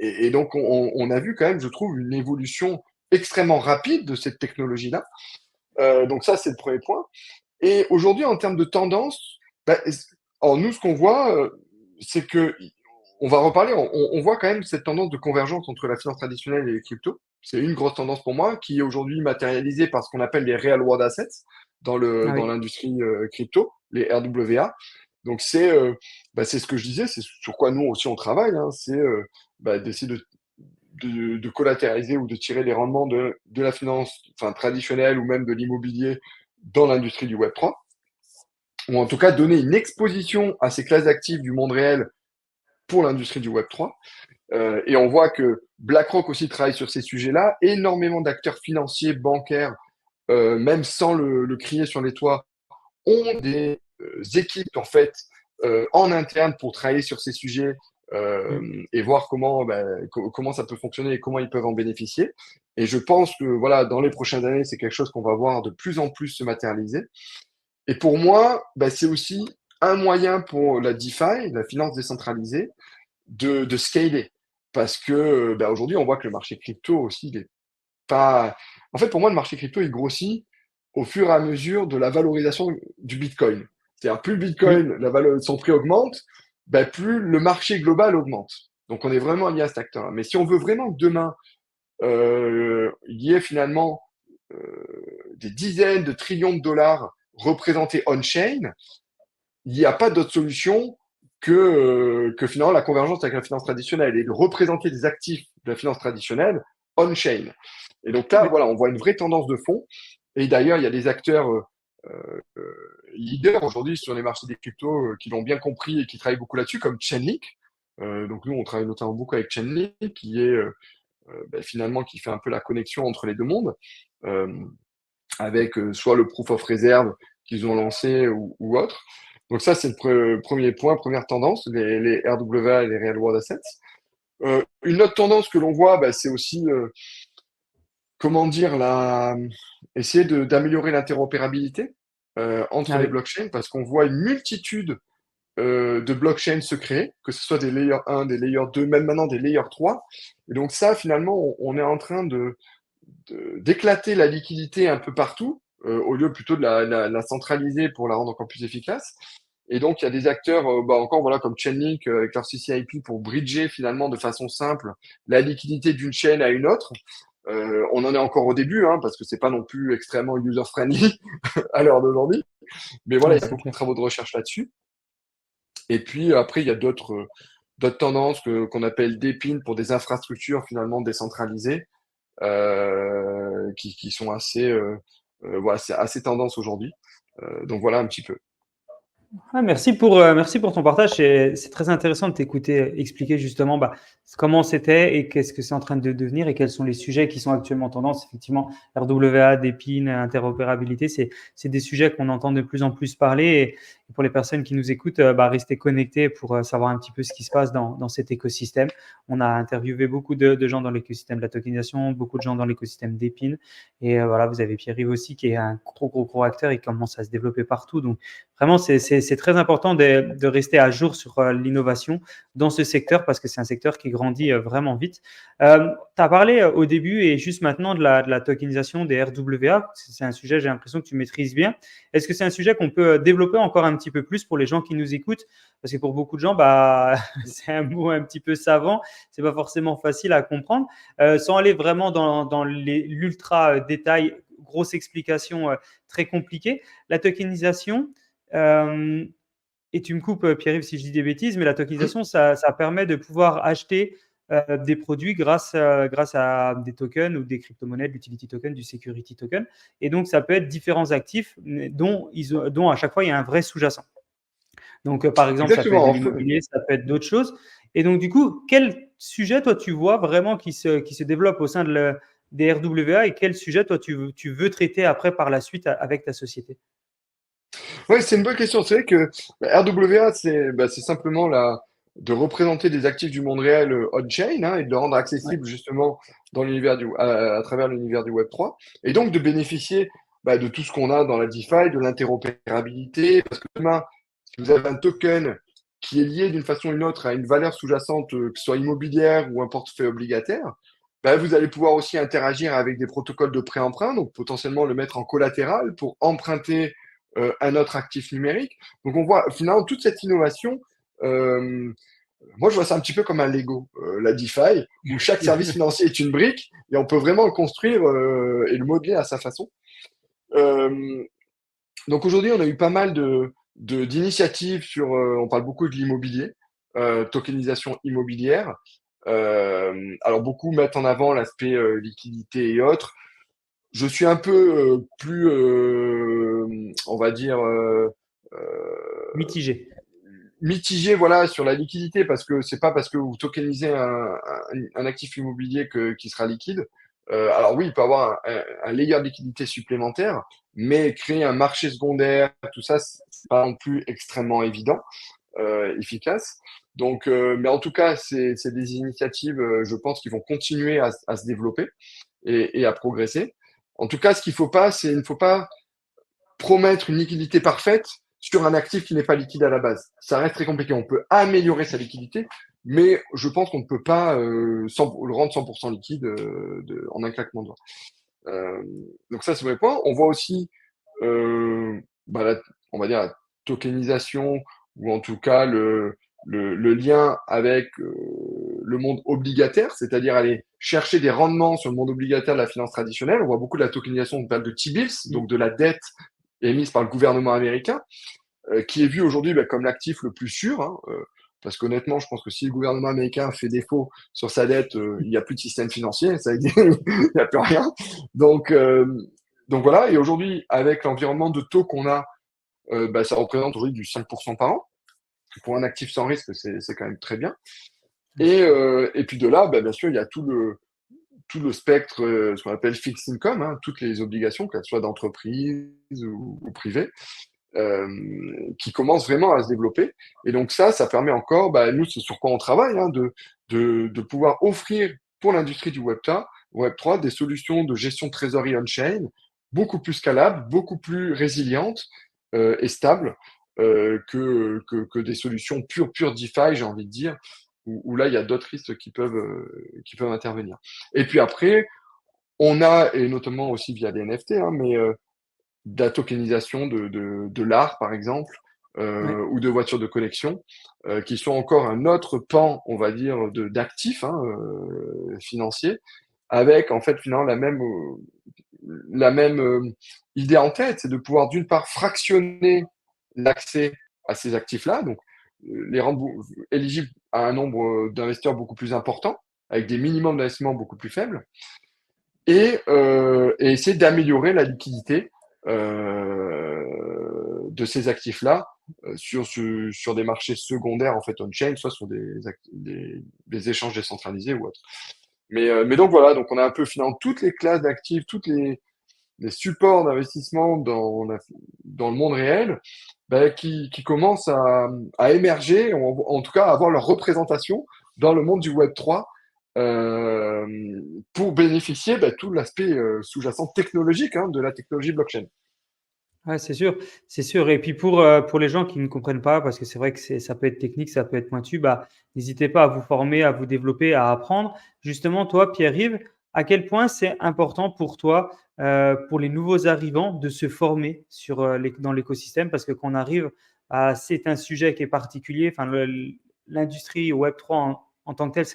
Et donc, on a vu quand même, je trouve, une évolution extrêmement rapide de cette technologie-là. Donc ça, c'est le premier point. Et aujourd'hui, en termes de tendance, bah, alors nous, ce qu'on voit, c'est que on va reparler, on voit quand même cette tendance de convergence entre la finance traditionnelle et les cryptos. C'est une grosse tendance pour moi, qui est aujourd'hui matérialisée par ce qu'on appelle les Real World Assets Ah dans oui. l'industrie crypto, les RWA. Donc c'est ce que je disais, c'est sur quoi nous aussi on travaille, hein, c'est d'essayer de collatéraliser ou de tirer les rendements de la finance enfin, traditionnelle ou même de l'immobilier dans l'industrie du Web3, ou en tout cas donner une exposition à ces classes d'actifs du monde réel pour l'industrie du Web3. Et on voit que BlackRock aussi travaille sur ces sujets-là, énormément d'acteurs financiers, bancaires, même sans le crier sur les toits, ont des équipes en fait en interne pour travailler sur ces sujets Mm. et voir comment ça peut fonctionner et comment ils peuvent en bénéficier. Et je pense que voilà, dans les prochaines années, c'est quelque chose qu'on va voir de plus en plus se matérialiser. Et pour moi, c'est aussi un moyen pour la DeFi, la finance décentralisée, de scaler. Parce que aujourd'hui, on voit que le marché crypto aussi, il est pas. En fait, pour moi, le marché crypto, il grossit au fur et à mesure de la valorisation du Bitcoin. C'est-à-dire, plus le Oui. Bitcoin, son prix augmente, plus le marché global augmente. Donc, on est vraiment lié à cet acteur-là. Mais si on veut vraiment que demain, il y ait finalement des dizaines de trillions de dollars représentés on-chain, il n'y a pas d'autre solution que finalement la convergence avec la finance traditionnelle et de représenter des actifs de la finance traditionnelle on-chain. Et donc là, Oui. voilà, on voit une vraie tendance de fond. Et d'ailleurs, il y a des acteurs leaders aujourd'hui sur les marchés des cryptos qui l'ont bien compris et qui travaillent beaucoup là-dessus, comme Chainlink. Donc nous, on travaille notamment beaucoup avec Chainlink, qui est finalement qui fait un peu la connexion entre les deux mondes, euh, avec soit le proof of reserve qu'ils ont lancé ou autre. Donc ça, c'est le premier point, première tendance, les RWA et les Real World Assets. Une autre tendance que l'on voit, c'est aussi, comment dire, essayer d'améliorer l'interopérabilité entre Ah les oui. blockchains, parce qu'on voit une multitude de blockchains se créer, que ce soit des layers 1, des layers 2, même maintenant des layers 3. Et donc ça, finalement, on est en train d'éclater la liquidité un peu partout, au lieu plutôt de la centraliser pour la rendre encore plus efficace. Et donc, il y a des acteurs, encore voilà, comme Chainlink avec leur CCIP pour bridger finalement de façon simple la liquidité d'une chaîne à une autre. On en est encore au début, hein, parce que c'est pas non plus extrêmement user-friendly à l'heure d'aujourd'hui. Mais voilà, Ouais, il y a c'est beaucoup de clair. travaux de recherche là-dessus. Et puis après, il y a d'autres tendances qu'on appelle DePIN pour des infrastructures finalement décentralisées qui sont voilà, c'est assez tendance aujourd'hui. Donc voilà un petit peu. Ah, merci pour ton partage. C'est très intéressant de t'écouter expliquer justement comment c'était et qu'est-ce que c'est en train de devenir et quels sont les sujets qui sont actuellement tendance. Effectivement, RWA, DePIN, interopérabilité, c'est des sujets qu'on entend de plus en plus parler. Et pour les personnes qui nous écoutent, restez connectés pour savoir un petit peu ce qui se passe dans cet écosystème. On a interviewé beaucoup de gens dans l'écosystème de la tokenisation, beaucoup de gens dans l'écosystème DePIN. Et voilà, vous avez Pierre-Yves aussi qui est un gros acteur et qui commence à se développer partout. Donc, vraiment, c'est très important de rester à jour sur l'innovation dans ce secteur parce que c'est un secteur qui grandit vraiment vite. Tu as parlé au début et juste maintenant de la tokenisation des RWA. C'est un sujet, j'ai l'impression que tu maîtrises bien. Est-ce que c'est un sujet qu'on peut développer encore un petit peu plus pour les gens qui nous écoutent? Parce que pour beaucoup de gens, c'est un mot un petit peu savant. C'est pas forcément facile à comprendre. Sans aller vraiment dans l'ultra détail, grosse explication très compliquée. La tokenisation, euh, et tu me coupes, Pierre-Yves, si je dis des bêtises, mais la Mmh. tokenisation, ça permet de pouvoir acheter des produits grâce à des tokens ou des crypto-monnaies, de l'utility token, du security token. Et donc, ça peut être différents actifs dont à chaque fois, il y a un vrai sous-jacent. Donc, par exemple, ça peut être Exactement. de En fait, l'immobilier, ça peut être d'autres choses. Et donc, du coup, quel sujet, toi, tu vois vraiment qui se développe au sein des RWA et quel sujet, toi, tu veux traiter après par la suite avec ta société? ouais, c'est une bonne question. C'est vrai que RWA, c'est simplement de représenter des actifs du monde réel on-chain hein, et de le rendre Ouais. accessible justement dans à travers l'univers du Web3 et donc de bénéficier de tout ce qu'on a dans la DeFi, de l'interopérabilité. Parce que demain, si vous avez un token qui est lié d'une façon ou d'une autre à une valeur sous-jacente, que ce soit immobilière ou un portefeuille obligataire, vous allez pouvoir aussi interagir avec des protocoles de pré-emprunt, donc potentiellement le mettre en collatéral pour emprunter un autre actif numérique. Donc on voit finalement toute cette innovation. euh, Moi, je vois ça un petit peu comme un Lego, la DeFi, où chaque service financier est une brique et on peut vraiment le construire et le modeler à sa façon. Euh, donc aujourd'hui, on a eu pas mal d'initiatives sur, on parle beaucoup de l'immobilier, tokenisation immobilière. Alors beaucoup mettent en avant l'aspect liquidité et autres. Je suis un peu plus, on va dire, Mitigé. mitigé voilà, sur la liquidité, parce que c'est pas parce que vous tokenisez un actif immobilier qu'il sera liquide. Alors oui, il peut avoir un layer de liquidité supplémentaire, mais créer un marché secondaire, tout ça, c'est pas non plus extrêmement évident, efficace. Donc, mais en tout cas, c'est des initiatives, je pense, qui vont continuer à se développer et à progresser. En tout cas, ce qu'il faut pas, il ne faut pas promettre une liquidité parfaite sur un actif qui n'est pas liquide à la base. Ça reste très compliqué. On peut améliorer sa liquidité, mais je pense qu'on ne peut pas le rendre 100% liquide en un claquement de doigts. Euh, donc ça, c'est le premier point. On voit aussi, on va dire, la tokenisation, ou en tout cas le lien avec le monde obligataire, c'est-à-dire aller chercher des rendements sur le monde obligataire de la finance traditionnelle. On voit beaucoup de la tokenisation, on parle de T-bills, donc de la dette émise par le gouvernement américain, qui est vu aujourd'hui comme l'actif le plus sûr. Hein, parce qu'honnêtement, je pense que si le gouvernement américain fait défaut sur sa dette, il n'y a plus de système financier, ça, il n'y a plus rien. Donc, euh, donc voilà, et aujourd'hui, avec l'environnement de taux qu'on a, ça représente aujourd'hui du 5% par an. Pour un actif sans risque, c'est quand même très bien. Et puis de là, bien sûr, il y a tout le spectre, ce qu'on appelle fixed income, hein, toutes les obligations, qu'elles soient d'entreprise ou privées, qui commencent vraiment à se développer. Et donc ça permet encore, nous, c'est sur quoi on travaille, hein, de pouvoir offrir pour l'industrie du Web3 des solutions de gestion de trésorerie on-chain beaucoup plus scalables, beaucoup plus résilientes et stables que des solutions pure DeFi, j'ai envie de dire, où là, il y a d'autres risques qui peuvent intervenir. Et puis après, on a, et notamment aussi via des NFT, hein, mais de la tokenisation de l'art, par exemple, Ouais. ou de voitures de collection, qui sont encore un autre pan, on va dire, d'actifs hein, financiers, avec en fait finalement la même idée en tête, c'est de pouvoir d'une part fractionner l'accès à ces actifs-là, donc les rendre éligibles à un nombre d'investisseurs beaucoup plus important, avec des minimums d'investissement beaucoup plus faibles, et essayer d'améliorer la liquidité de ces actifs-là sur des marchés secondaires en fait on-chain, soit sur des échanges décentralisés ou autres. Mais donc voilà, donc on a un peu finalement toutes les classes d'actifs, toutes les supports d'investissement dans le monde réel qui commencent à émerger, en tout cas à avoir leur représentation dans le monde du Web3 euh, pour bénéficier tout l'aspect sous-jacent technologique hein, de la technologie blockchain. Ouais, c'est sûr, c'est sûr. Et puis pour les gens qui ne comprennent pas, parce que c'est vrai que ça peut être technique, ça peut être pointu, n'hésitez pas à vous former, à vous développer, à apprendre. Justement, toi, Pierre-Yves, à quel point c'est important pour toi, pour les nouveaux arrivants, de se former dans l'écosystème, parce que quand on arrive c'est un sujet qui est particulier. Enfin, l'industrie Web3 en tant que telle,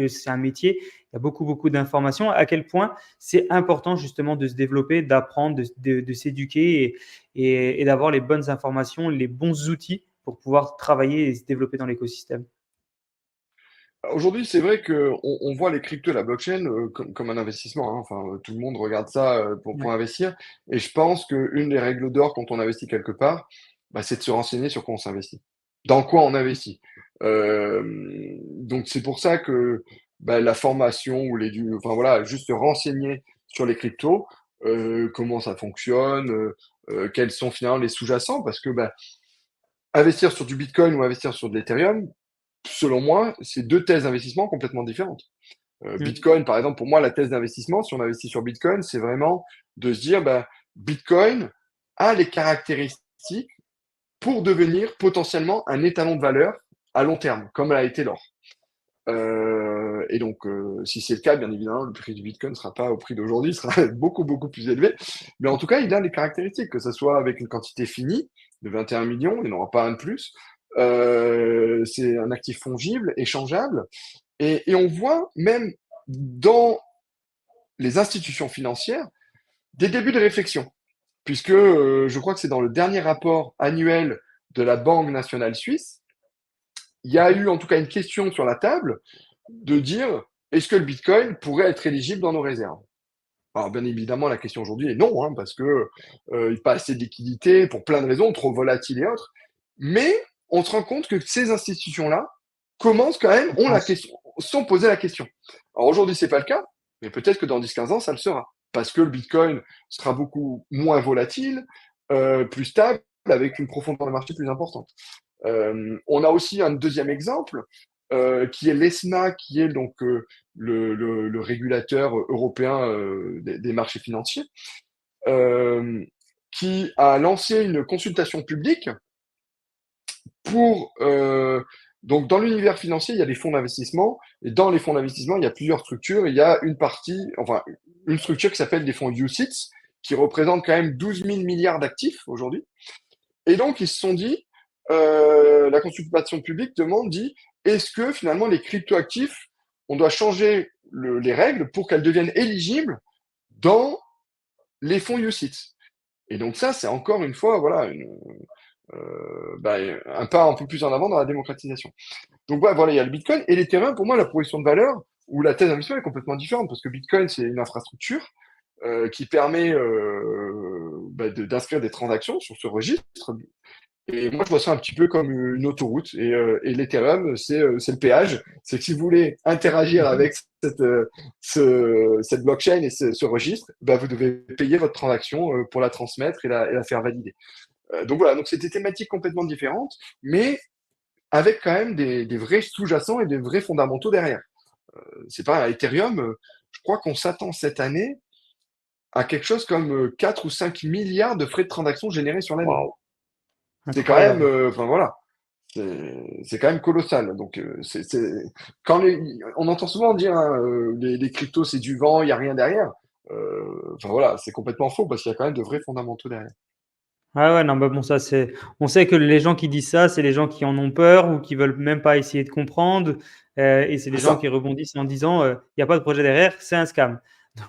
c'est un métier. Il y a beaucoup d'informations. À quel point c'est important justement de se développer, d'apprendre, de s'éduquer et d'avoir les bonnes informations, les bons outils pour pouvoir travailler et se développer dans l'écosystème. Aujourd'hui, c'est vrai qu'on voit les cryptos et la blockchain comme un investissement. Hein. Enfin, tout le monde regarde ça pour Ouais. investir. Et je pense qu'une des règles d'or quand on investit quelque part, c'est de se renseigner sur quoi on s'investit. Dans quoi on investit. Donc c'est pour ça que la formation ou enfin voilà, juste se renseigner sur les cryptos, comment ça fonctionne, quels sont finalement les sous-jacents, parce que investir sur du Bitcoin ou investir sur de l'Ethereum, selon moi, c'est deux thèses d'investissement complètement différentes. Mm. Bitcoin, par exemple, pour moi, la thèse d'investissement, si on investit sur Bitcoin, c'est vraiment de se dire, Bitcoin a les caractéristiques pour devenir potentiellement un étalon de valeur à long terme, comme l'a été l'or. Et donc, si c'est le cas, bien évidemment, le prix du Bitcoin ne sera pas au prix d'aujourd'hui, il sera beaucoup, beaucoup plus élevé. Mais en tout cas, il a les caractéristiques, que ce soit avec une quantité finie de 21 millions, il n'y en aura pas un de plus. C'est un actif fongible, échangeable. Et on voit même dans les institutions financières des débuts de réflexion, puisque je crois que c'est dans le dernier rapport annuel de la Banque nationale suisse, il y a eu en tout cas une question sur la table de dire est-ce que le Bitcoin pourrait être éligible dans nos réserves? Alors bien évidemment, la question aujourd'hui est non, hein, parce que il n'y a pas assez de liquidité pour plein de raisons, trop volatile et autres. Mais on se rend compte que ces institutions-là commencent quand même, Je ont la pense. question, sont posées la question. Alors aujourd'hui, c'est pas le cas, mais peut-être que dans 10-15 ans, ça le sera. Parce que le Bitcoin sera beaucoup moins volatile, plus stable, avec une profondeur de marché plus importante. On a aussi un deuxième exemple, qui est l'ESMA, qui est donc le régulateur européen des marchés financiers, euh, qui a lancé une consultation publique pour... donc dans l'univers financier, il y a des fonds d'investissement, et dans les fonds d'investissement, il y a plusieurs structures. Il y a une partie, enfin une structure qui s'appelle des fonds UCITS, qui représente quand même 12 000 milliards d'actifs aujourd'hui. Et donc, ils se sont dit, la consultation publique dit, est-ce que finalement les cryptoactifs, on doit changer les règles pour qu'elles deviennent éligibles dans les fonds UCITS? Et donc ça, c'est encore une fois, voilà, un pas un peu plus en avant dans la démocratisation. Donc voilà, il y a le Bitcoin et l'Ethereum. Pour moi, la proposition de valeur ou la thèse d'investissement est complètement différente parce que Bitcoin, c'est une infrastructure qui permet d'inscrire des transactions sur ce registre. Et moi, je vois ça un petit peu comme une autoroute. Et l'Ethereum, c'est le péage. C'est que si vous voulez interagir avec cette blockchain et ce registre, bah, vous devez payer votre transaction pour la transmettre et la faire valider. Donc voilà, donc c'est des thématiques complètement différentes, mais avec quand même des vrais sous-jacents et des vrais fondamentaux derrière. C'est pas à Ethereum, je crois qu'on s'attend cette année à quelque chose comme 4 ou 5 milliards de frais de transaction générés sur l'année. Waouh, C'est quand même, incroyable. enfin voilà, c'est quand même colossal. Donc, on entend souvent dire hein, les cryptos c'est du vent, il n'y a rien derrière. Enfin voilà, c'est complètement faux parce qu'il y a quand même de vrais fondamentaux derrière. Ah ouais, non, bah bon, ça c'est. On sait que les gens qui disent ça, c'est les gens qui en ont peur ou qui veulent même pas essayer de comprendre. Et c'est les C'est gens qui ça, rebondissent en disant il n'y a pas de projet derrière, c'est un scam.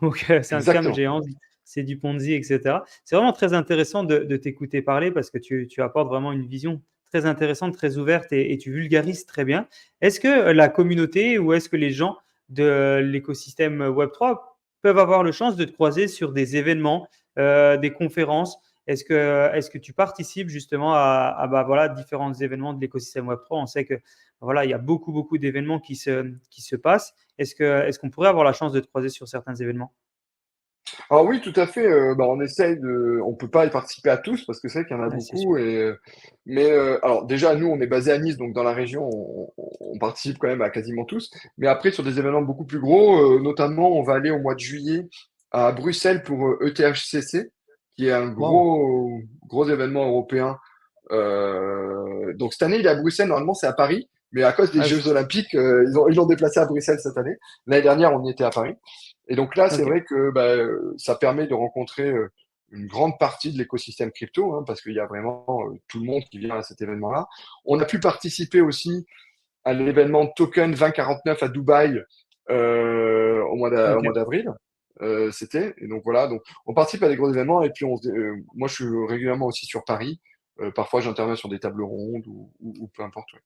Donc, c'est un scam exactement. géant, c'est du Ponzi, etc. C'est vraiment très intéressant de t'écouter parler parce que tu apportes vraiment une vision très intéressante, très ouverte et tu vulgarises très bien. Est-ce que la communauté ou est-ce que les gens de l'écosystème Web3 peuvent avoir le chance de te croiser sur des événements, des conférences? Est-ce que tu participes justement à bah, voilà, différents événements de l'écosystème Web3? On sait que voilà, il y a beaucoup, beaucoup d'événements qui se passent. Est-ce qu'on pourrait avoir la chance de te croiser sur certains événements? Alors oui, tout à fait. On essaye on peut pas y participer à tous parce que c'est vrai qu'il y en a Ouais, c'est sûr. beaucoup. Mais alors déjà, nous, on est basé à Nice, donc dans la région, on participe quand même à quasiment tous. Mais après, sur des événements beaucoup plus gros, notamment, on va aller au mois de juillet à Bruxelles pour ETHCC, qui est un Wow. gros événement européen. Donc cette année, il est à Bruxelles. Normalement, c'est à Paris, mais à cause des Ah, Jeux Olympiques, ils l'ont déplacé à Bruxelles cette année. L'année dernière, on y était à Paris. Et donc là, c'est ok. vrai que ça permet de rencontrer une grande partie de l'écosystème crypto, hein, parce qu'il y a vraiment tout le monde qui vient à cet événement-là. On a pu participer aussi à l'événement Token 2049 à Dubaï au Ok. mois d'avril. C'était. Et donc voilà, donc on participe à des gros événements et puis moi je suis régulièrement aussi sur Paris. Parfois j'interviens sur des tables rondes ou peu importe. Ouais.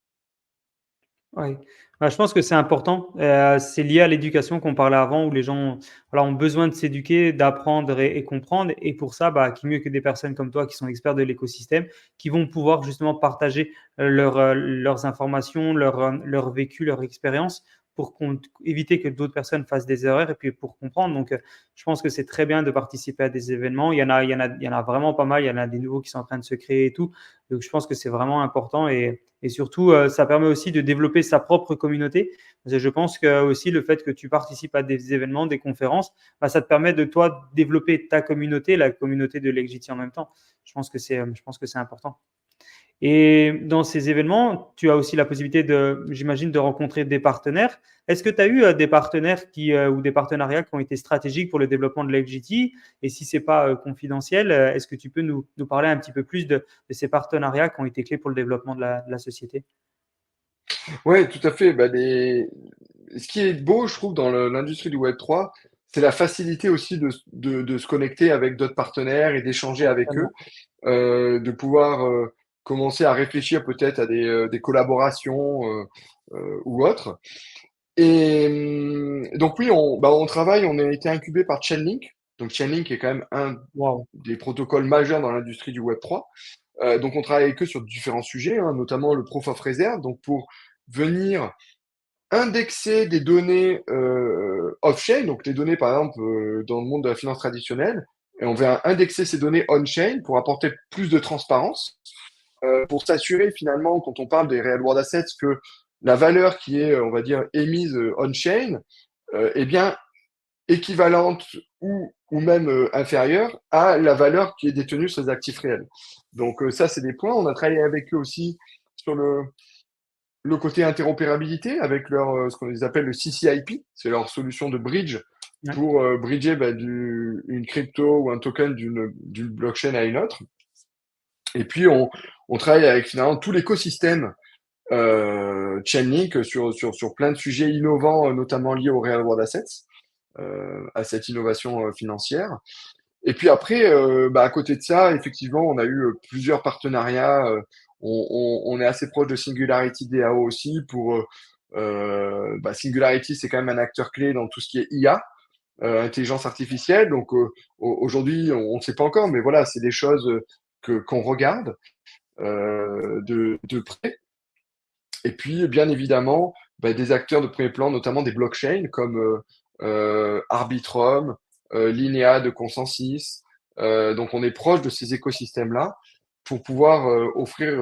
Oui, bah, je pense que c'est important. C'est lié à l'éducation qu'on parlait avant, où les gens voilà, ont besoin de s'éduquer, d'apprendre et comprendre. Et pour ça, bah, qui mieux que des personnes comme toi qui sont experts de l'écosystème, qui vont pouvoir justement partager leurs informations, leur vécu, leur expérience, pour éviter que d'autres personnes fassent des erreurs et puis pour comprendre. Donc, je pense que c'est très bien de participer à des événements. Il y en a vraiment pas mal. Il y en a des nouveaux qui sont en train de se créer et tout. Donc, je pense que c'est vraiment important et surtout, ça permet aussi de développer sa propre communauté. Parce que je pense que aussi le fait que tu participes à des événements, des conférences, bah, ça te permet de toi développer ta communauté, la communauté de Legiti en même temps. Je pense que c'est important. Et dans ces événements, tu as aussi la possibilité de, j'imagine, de rencontrer des partenaires. Est-ce que tu as eu des partenaires ou des partenariats qui ont été stratégiques pour le développement de l'LGT? Et si ce n'est pas confidentiel, est-ce que tu peux nous parler un petit peu plus de ces partenariats qui ont été clés pour le développement de la société? Ouais, tout à fait. Bah, ce qui est beau, je trouve, dans l'industrie du Web3, c'est la facilité aussi de se connecter avec d'autres partenaires et d'échanger avec eux, Totalement. de pouvoir commencer à réfléchir peut-être à des collaborations ou autres. Et donc oui, on travaille, on a été incubé par Chainlink. Donc Chainlink est quand même un Wow. des protocoles majeurs dans l'industrie du Web3. Donc on travaille avec eux sur différents sujets, hein, notamment le Proof of Reserve, donc pour venir indexer des données off-chain, donc des données par exemple dans le monde de la finance traditionnelle, et on va indexer ces données on-chain pour apporter plus de transparence, pour s'assurer finalement quand on parle des real world assets que la valeur qui est, on va dire, émise on-chain est bien équivalente ou même inférieure à la valeur qui est détenue sur les actifs réels. Donc ça, c'est des points. On a travaillé avec eux aussi sur le côté interopérabilité avec leur, ce qu'on appelle le CCIP, c'est leur solution de bridge Ouais. pour bridger une crypto ou un token d'une blockchain à une autre. Et puis, on travaille avec finalement tout l'écosystème Chainlink sur plein de sujets innovants, notamment liés au Real World Assets, à cette innovation financière. Et puis après, à côté de ça, effectivement, on a eu plusieurs partenariats. On est assez proche de Singularity DAO aussi pour Singularity, c'est quand même un acteur clé dans tout ce qui est IA, intelligence artificielle. Donc aujourd'hui, on ne sait pas encore, mais voilà, c'est des choses qu'on regarde de près. Et puis, bien évidemment, des acteurs de premier plan, notamment des blockchains comme Arbitrum, Linea de Consensus. Donc, on est proche de ces écosystèmes-là pour pouvoir offrir,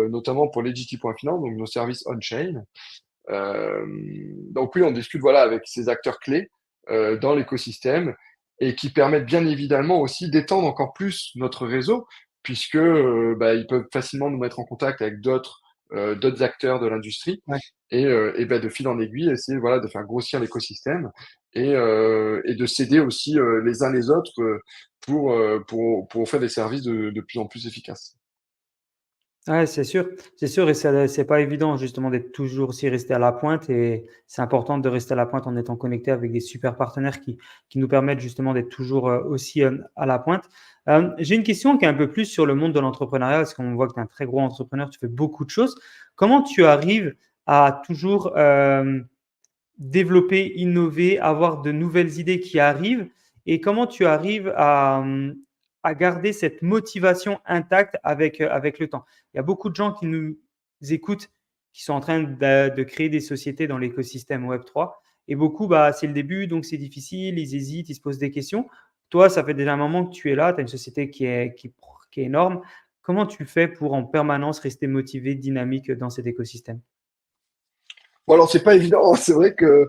notamment pour Legity.finance, donc nos services on-chain. Euh, donc oui, on discute voilà, avec ces acteurs clés dans l'écosystème et qui permettent bien évidemment aussi d'étendre encore plus notre réseau, puisque ils peuvent facilement nous mettre en contact avec d'autres acteurs de l'industrie Ouais. et de fil en aiguille, essayer voilà, de faire grossir l'écosystème et de s'aider aussi les uns les autres pour offrir des services de plus en plus efficaces. Ouais, c'est sûr, et c'est pas évident justement d'être toujours aussi resté à la pointe, et c'est important de rester à la pointe en étant connecté avec des super partenaires qui nous permettent justement d'être toujours aussi à la pointe. J'ai une question qui est un peu plus sur le monde de l'entrepreneuriat, parce qu'on voit que tu es un très gros entrepreneur, tu fais beaucoup de choses. Comment tu arrives à toujours développer, innover, avoir de nouvelles idées qui arrivent, et comment tu arrives à garder cette motivation intacte avec le temps? Il y a beaucoup de gens qui nous écoutent, qui sont en train de créer des sociétés dans l'écosystème Web3, et beaucoup, c'est le début, donc c'est difficile, ils hésitent, ils se posent des questions. Toi, ça fait déjà un moment que tu es là, tu as une société qui est énorme. Comment tu fais pour en permanence rester motivé, dynamique dans cet écosystème? Bon, alors, c'est pas évident, hein. C'est vrai que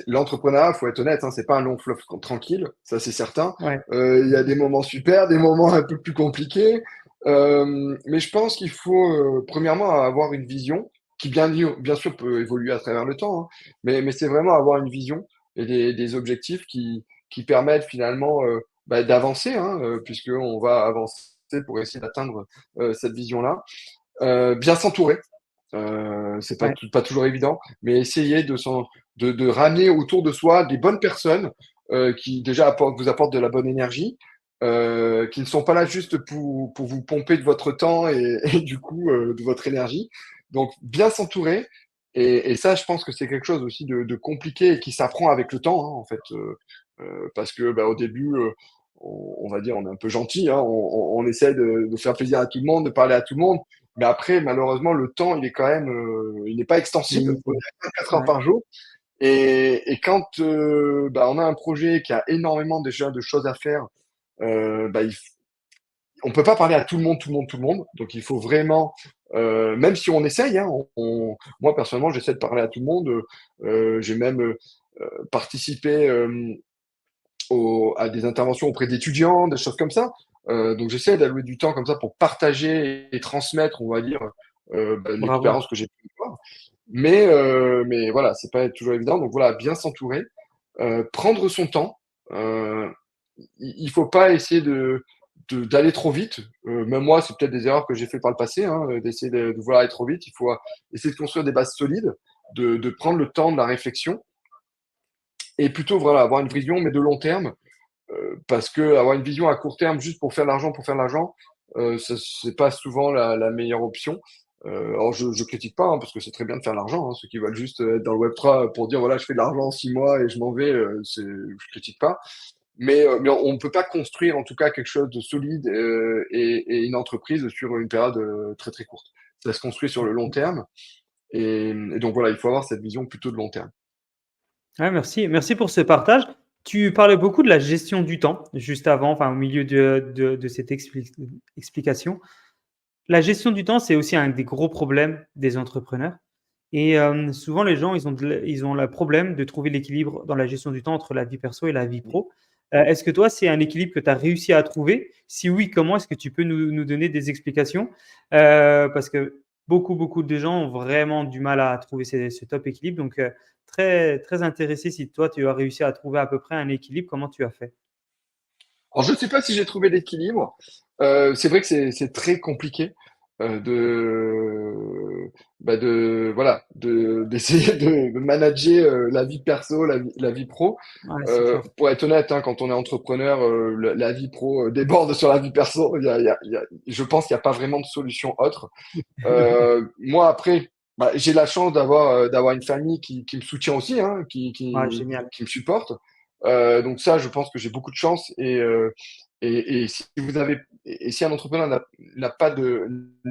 l'entrepreneuriat, faut être honnête, hein, c'est pas un long fleuve tranquille, ça c'est certain. Ouais, Il y a des moments super, des moments un peu plus compliqués. Mais je pense qu'il faut, premièrement, avoir une vision qui, bien sûr, peut évoluer à travers le temps, hein, mais c'est vraiment avoir une vision et des objectifs qui permettent finalement d'avancer, hein, puisqu'on va avancer pour essayer d'atteindre cette vision-là. Bien s'entourer. C'est ouais, pas toujours évident, mais essayer de ramener autour de soi des bonnes personnes qui déjà vous apportent de la bonne énergie, qui ne sont pas là juste pour vous pomper de votre temps et du coup de votre énergie. Donc bien s'entourer. Et ça, je pense que c'est quelque chose aussi de compliqué et qui s'apprend avec le temps, hein, en fait, parce que au début, on va dire, on est un peu gentil, hein, on essaie de faire plaisir à tout le monde, de parler à tout le monde. Mais après, malheureusement, le temps, il est quand même, il n'est pas extensible. On limité. a 24 heures Ouais. par jour. Et quand on a un projet qui a énormément déjà de choses à faire, euh, bah, il, on peut pas parler à tout le monde, tout le monde, tout le monde. Donc il faut vraiment, même si on essaye, hein, moi personnellement, j'essaie de parler à tout le monde. J'ai même participé à des interventions auprès d'étudiants, des choses comme ça, Donc j'essaie d'allouer du temps comme ça pour partager et transmettre, on va dire, Bravo. l'expérience que j'ai pu voir. Mais voilà, c'est pas toujours évident. Donc voilà, bien s'entourer, prendre son temps. Euh, il faut pas essayer d'aller trop vite. Même moi, c'est peut-être des erreurs que j'ai fait par le passé, hein, d'essayer de vouloir aller trop vite. Il faut essayer de construire des bases solides, de prendre le temps de la réflexion et plutôt voilà, avoir une vision, mais de long terme. Parce que avoir une vision à court terme juste pour faire l'argent, c'est pas souvent la meilleure option. Alors je critique pas, hein, parce que c'est très bien de faire l'argent, hein. Ceux qui veulent juste être dans le Web3 pour dire voilà, je fais de l'argent en 6 mois et je m'en vais, je critique pas. Mais on ne peut pas construire en tout cas quelque chose de solide et une entreprise sur une période très très courte. Ça se construit sur le long terme et donc voilà, il faut avoir cette vision plutôt de long terme. Ouais, merci. Merci pour ce partage. Tu parlais beaucoup de la gestion du temps juste avant, enfin au milieu de cette explication. La gestion du temps, c'est aussi un des gros problèmes des entrepreneurs. Et souvent, les gens, ils ont le problème de trouver l'équilibre dans la gestion du temps entre la vie perso et la vie pro. Est-ce que toi, c'est un équilibre que tu as réussi à trouver? Si oui, comment est-ce que tu peux nous donner des explications? Parce que beaucoup de gens ont vraiment du mal à trouver ce top équilibre. Donc, très intéressé si toi, tu as réussi à trouver à peu près un équilibre, comment tu as fait? Alors, je ne sais pas si j'ai trouvé l'équilibre. C'est vrai que c'est très compliqué voilà, d'essayer de manager la vie perso, la vie pro. Ouais, c'est clair. Pour être honnête, hein, quand on est entrepreneur, la vie pro déborde sur la vie perso. Je pense qu'il n'y a pas vraiment de solution autre. Moi, après, j'ai la chance d'avoir une famille qui me soutient aussi, hein, Ouais, génial. qui me supporte. Donc ça, je pense que j'ai beaucoup de chance. Et si vous avez, et si un entrepreneur n'a pas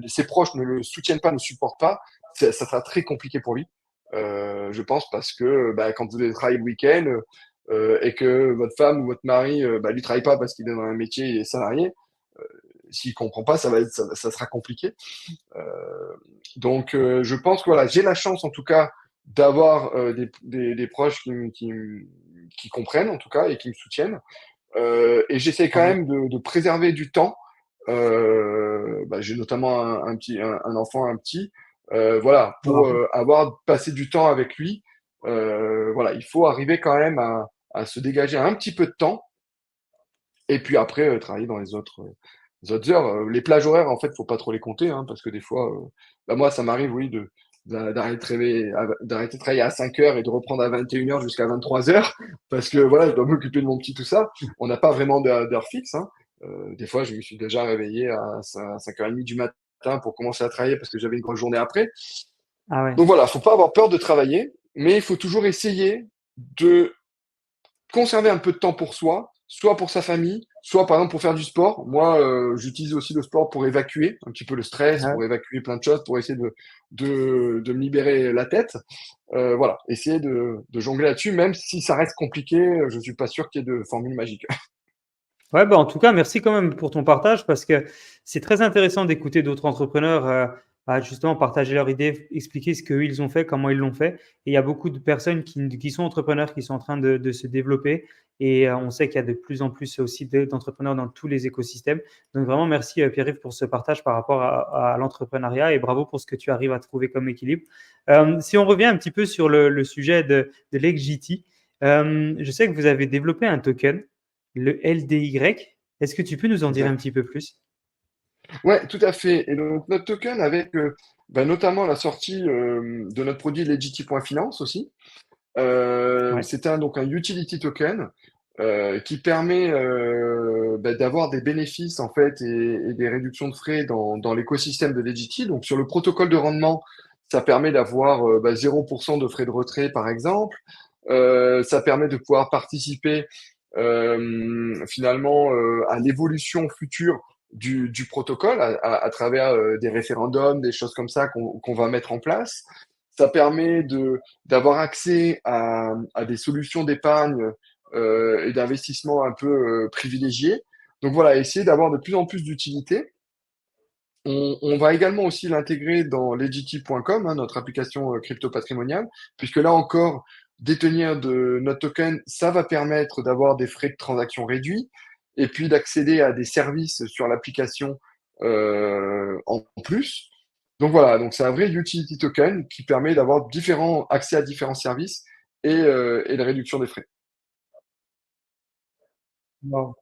ses proches ne le soutiennent pas, ne le supportent pas, ça sera très compliqué pour lui. Je pense parce que quand vous devez travailler le week-end et que votre femme ou votre mari lui travaille pas parce qu'il est dans un métier, il est salarié, s'il comprend pas, ça sera compliqué. Donc, je pense que voilà, j'ai la chance en tout cas d'avoir des proches qui comprennent en tout cas et qui me soutiennent. Et j'essaie quand Bravo. même de préserver du temps. J'ai notamment un enfant, un petit. Voilà, pour Bravo. avoir passé du temps avec lui, voilà, il faut arriver quand même à se dégager un petit peu de temps et puis après travailler dans les autres heures. Les plages horaires, en fait, faut pas trop les compter, hein, parce que des fois, moi, ça m'arrive, oui, d'arrêter d'arrêter de travailler à 5 heures et de reprendre à 21 heures jusqu'à 23 heures, parce que voilà, je dois m'occuper de mon petit, tout ça. On n'a pas vraiment d'heure fixe, hein. Des fois, je me suis déjà réveillé à 5h30 du matin pour commencer à travailler parce que j'avais une grosse journée après. Ah ouais. Donc voilà, faut pas avoir peur de travailler, mais il faut toujours essayer de conserver un peu de temps pour soi, soit pour sa famille, soit par exemple pour faire du sport. Moi, j'utilise aussi le sport pour évacuer un petit peu le stress, Ah, pour évacuer plein de choses, pour essayer de me libérer la tête. Voilà, essayer de jongler là-dessus, même si ça reste compliqué, je suis pas sûr qu'il y ait de formule magique. ouais, bah, en tout cas, merci quand même pour ton partage parce que c'est très intéressant d'écouter d'autres entrepreneurs justement partager leurs idées, expliquer ce qu'eux ils ont fait, comment ils l'ont fait. Et il y a beaucoup de personnes qui sont entrepreneurs, qui sont en train de se développer. Et on sait qu'il y a de plus en plus aussi d'entrepreneurs dans tous les écosystèmes. Donc vraiment, merci Pierre-Yves pour ce partage par rapport à l'entrepreneuriat et bravo pour ce que tu arrives à trouver comme équilibre. Si on revient un petit peu sur le sujet de l'XGT, je sais que vous avez développé un token le LDY. Est-ce que tu peux nous en dire un Exact. petit peu plus? Ouais, tout à fait. Et donc notre token avec notamment la sortie de notre produit Legity.finance aussi. Ouais, Donc un utility token qui permet d'avoir des bénéfices en fait et des réductions de frais dans l'écosystème de Legity. Donc sur le protocole de rendement, ça permet d'avoir 0% de frais de retrait par exemple. Ça permet de pouvoir participer finalement à l'évolution future du protocole à travers des référendums, des choses comme ça qu'on va mettre en place. Ça permet d'avoir accès à des solutions d'épargne et d'investissement un peu privilégiées. Donc voilà, essayer d'avoir de plus en plus d'utilité. On va également aussi l'intégrer dans legity.com, hein, notre application crypto patrimoniale, puisque là encore, détenir de notre token, ça va permettre d'avoir des frais de transaction réduits. et puis d'accéder à des services sur l'application en plus. Donc voilà, donc c'est un vrai utility token qui permet d'avoir différents accès à différents services et la réduction des frais. Waouh.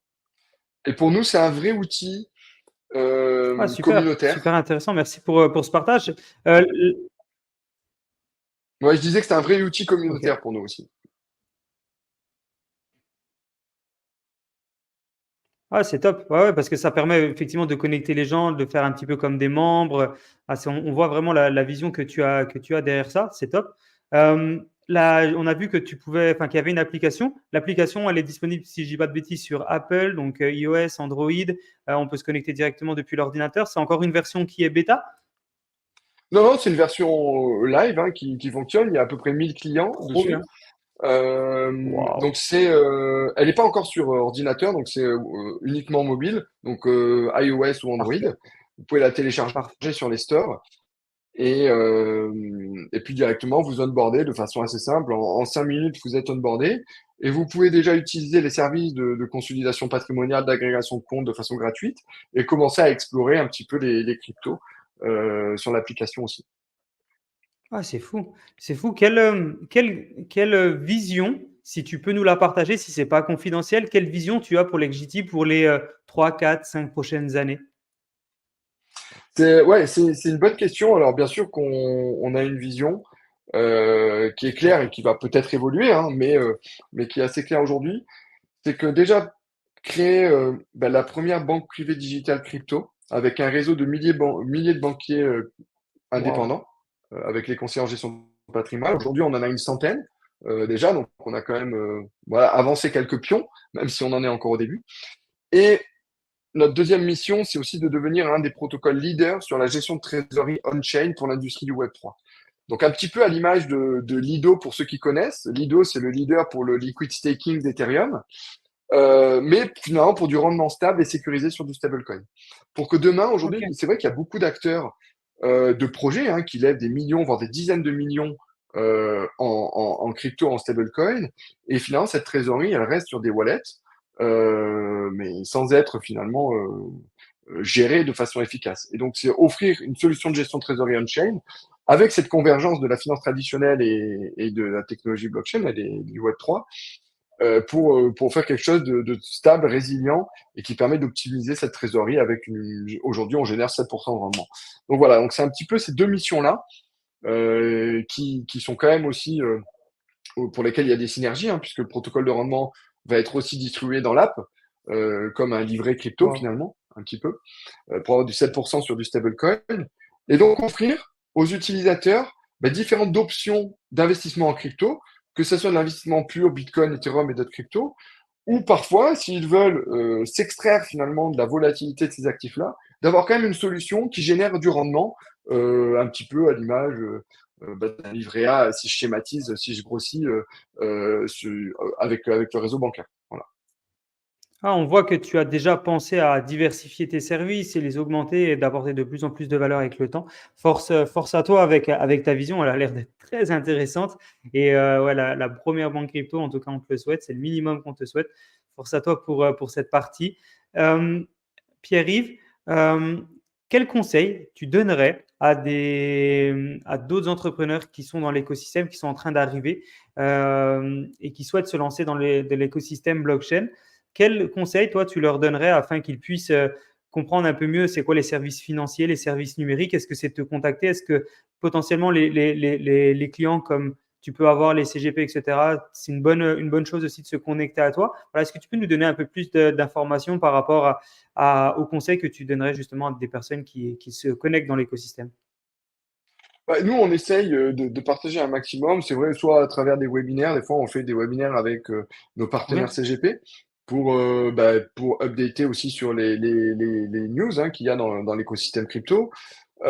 Et pour nous, c'est un vrai outil Ah super, communautaire. super intéressant. Merci pour ce partage. L Ouais, je disais que c'était un vrai outil OK. communautaire pour nous aussi. Ah, c'est top. Ouais, ouais, parce que ça permet effectivement de connecter les gens, de faire un petit peu comme des membres. Ah, on voit vraiment la vision que tu as derrière ça, c'est top. Là, on a vu que tu pouvais, enfin, qu'il y avait une application. L'application, elle est disponible, si je dis pas de bêtises, sur Apple, donc iOS, Android. On peut se connecter directement depuis l'ordinateur. C'est encore une version qui est bêta? Non, non, c'est une version live hein, qui fonctionne. Il y a à peu près 1000 clients Trop dessus. bien. Waouh! Donc elle n'est pas encore sur ordinateur, donc c'est uniquement mobile, donc iOS ou Android. Parfait, Vous pouvez la télécharger parfait. sur les stores et puis directement vous onboardez de façon assez simple. En 5 minutes, vous êtes onboardé et vous pouvez déjà utiliser les services de consolidation patrimoniale, d'agrégation de comptes de façon gratuite et commencer à explorer un petit peu les cryptos sur l'application aussi. Ah, c'est fou. C'est fou. Quelle vision, si tu peux nous la partager, si c'est pas confidentiel, quelle vision tu as pour l'XGT pour les 3, 4, 5 prochaines années? Ouais, c'est une bonne question. Alors bien sûr qu'on a une vision qui est claire et qui va peut-être évoluer, hein, mais qui est assez claire aujourd'hui. C'est que déjà créer la première banque privée digitale crypto avec un réseau de milliers de banquiers Waouh! indépendants avec les conseillers en gestion de patrimoine. Aujourd'hui, on en a une centaine déjà, donc on a quand même voilà, avancé quelques pions, même si on en est encore au début. Et notre deuxième mission, c'est aussi de devenir un des protocoles leaders sur la gestion de trésorerie on-chain pour l'industrie du Web3. Donc un petit peu à l'image de Lido pour ceux qui connaissent. Lido, c'est le leader pour le liquid staking d'Ethereum, mais finalement pour du rendement stable et sécurisé sur du stablecoin. Pour que demain, aujourd'hui, OK. c'est vrai qu'il y a beaucoup d'acteurs de projets hein, qui lèvent des millions, voire des dizaines de millions en crypto, en stablecoin, et finalement cette trésorerie, elle reste sur des wallets, mais sans être finalement gérée de façon efficace. Et donc c'est offrir une solution de gestion de trésorerie on-chain avec cette convergence de la finance traditionnelle et de la technologie blockchain et du Web3 pour faire quelque chose de stable, résilient et qui permet d'optimiser cette trésorerie avec aujourd'hui on génère 7% de rendement. Donc voilà, donc c'est un petit peu ces deux missions-là qui sont quand même aussi pour lesquelles il y a des synergies, hein, puisque le protocole de rendement va être aussi distribué dans l'app, comme un livret crypto Waouh! finalement, un petit peu, pour avoir du 7% sur du stablecoin. Et donc offrir aux utilisateurs différentes options d'investissement en crypto, que ce soit de l'investissement pur, Bitcoin, Ethereum et d'autres cryptos, ou parfois, s'ils veulent s'extraire finalement de la volatilité de ces actifs-là, d'avoir quand même une solution qui génère du rendement, un petit peu à l'image d'un livret A, si je schématise, si je grossis, avec le réseau bancaire. Voilà. Ah, on voit que tu as déjà pensé à diversifier tes services et les augmenter et d'apporter de plus en plus de valeur avec le temps. Force à toi avec ta vision, elle a l'air d'être très intéressante. Et ouais, la première banque crypto, en tout cas, on te le souhaite, c'est le minimum qu'on te souhaite. Force à toi pour cette partie. Euh, Pierre-Yves, euh, quel conseil tu donnerais à d'autres entrepreneurs qui sont dans l'écosystème, qui sont en train d'arriver et qui souhaitent se lancer dans de l'écosystème blockchain? Quel conseil, toi, tu leur donnerais afin qu'ils puissent comprendre un peu mieux c'est quoi les services financiers, les services numériques? Est-ce que c'est de te contacter? Est-ce que potentiellement les clients comme tu peux avoir les CGP, etc., c'est une bonne chose aussi de se connecter à toi. Voilà, est-ce que tu peux nous donner un peu plus d'informations par rapport aux conseils que tu donnerais justement à des personnes qui se connectent dans l'écosystème? Nous, on essaye de partager un maximum. C'est vrai, soit à travers des webinaires. Des fois, on fait des webinaires avec nos Trop partenaires bien. CGP pour updater aussi sur les news hein, qu'il y a dans l'écosystème crypto. On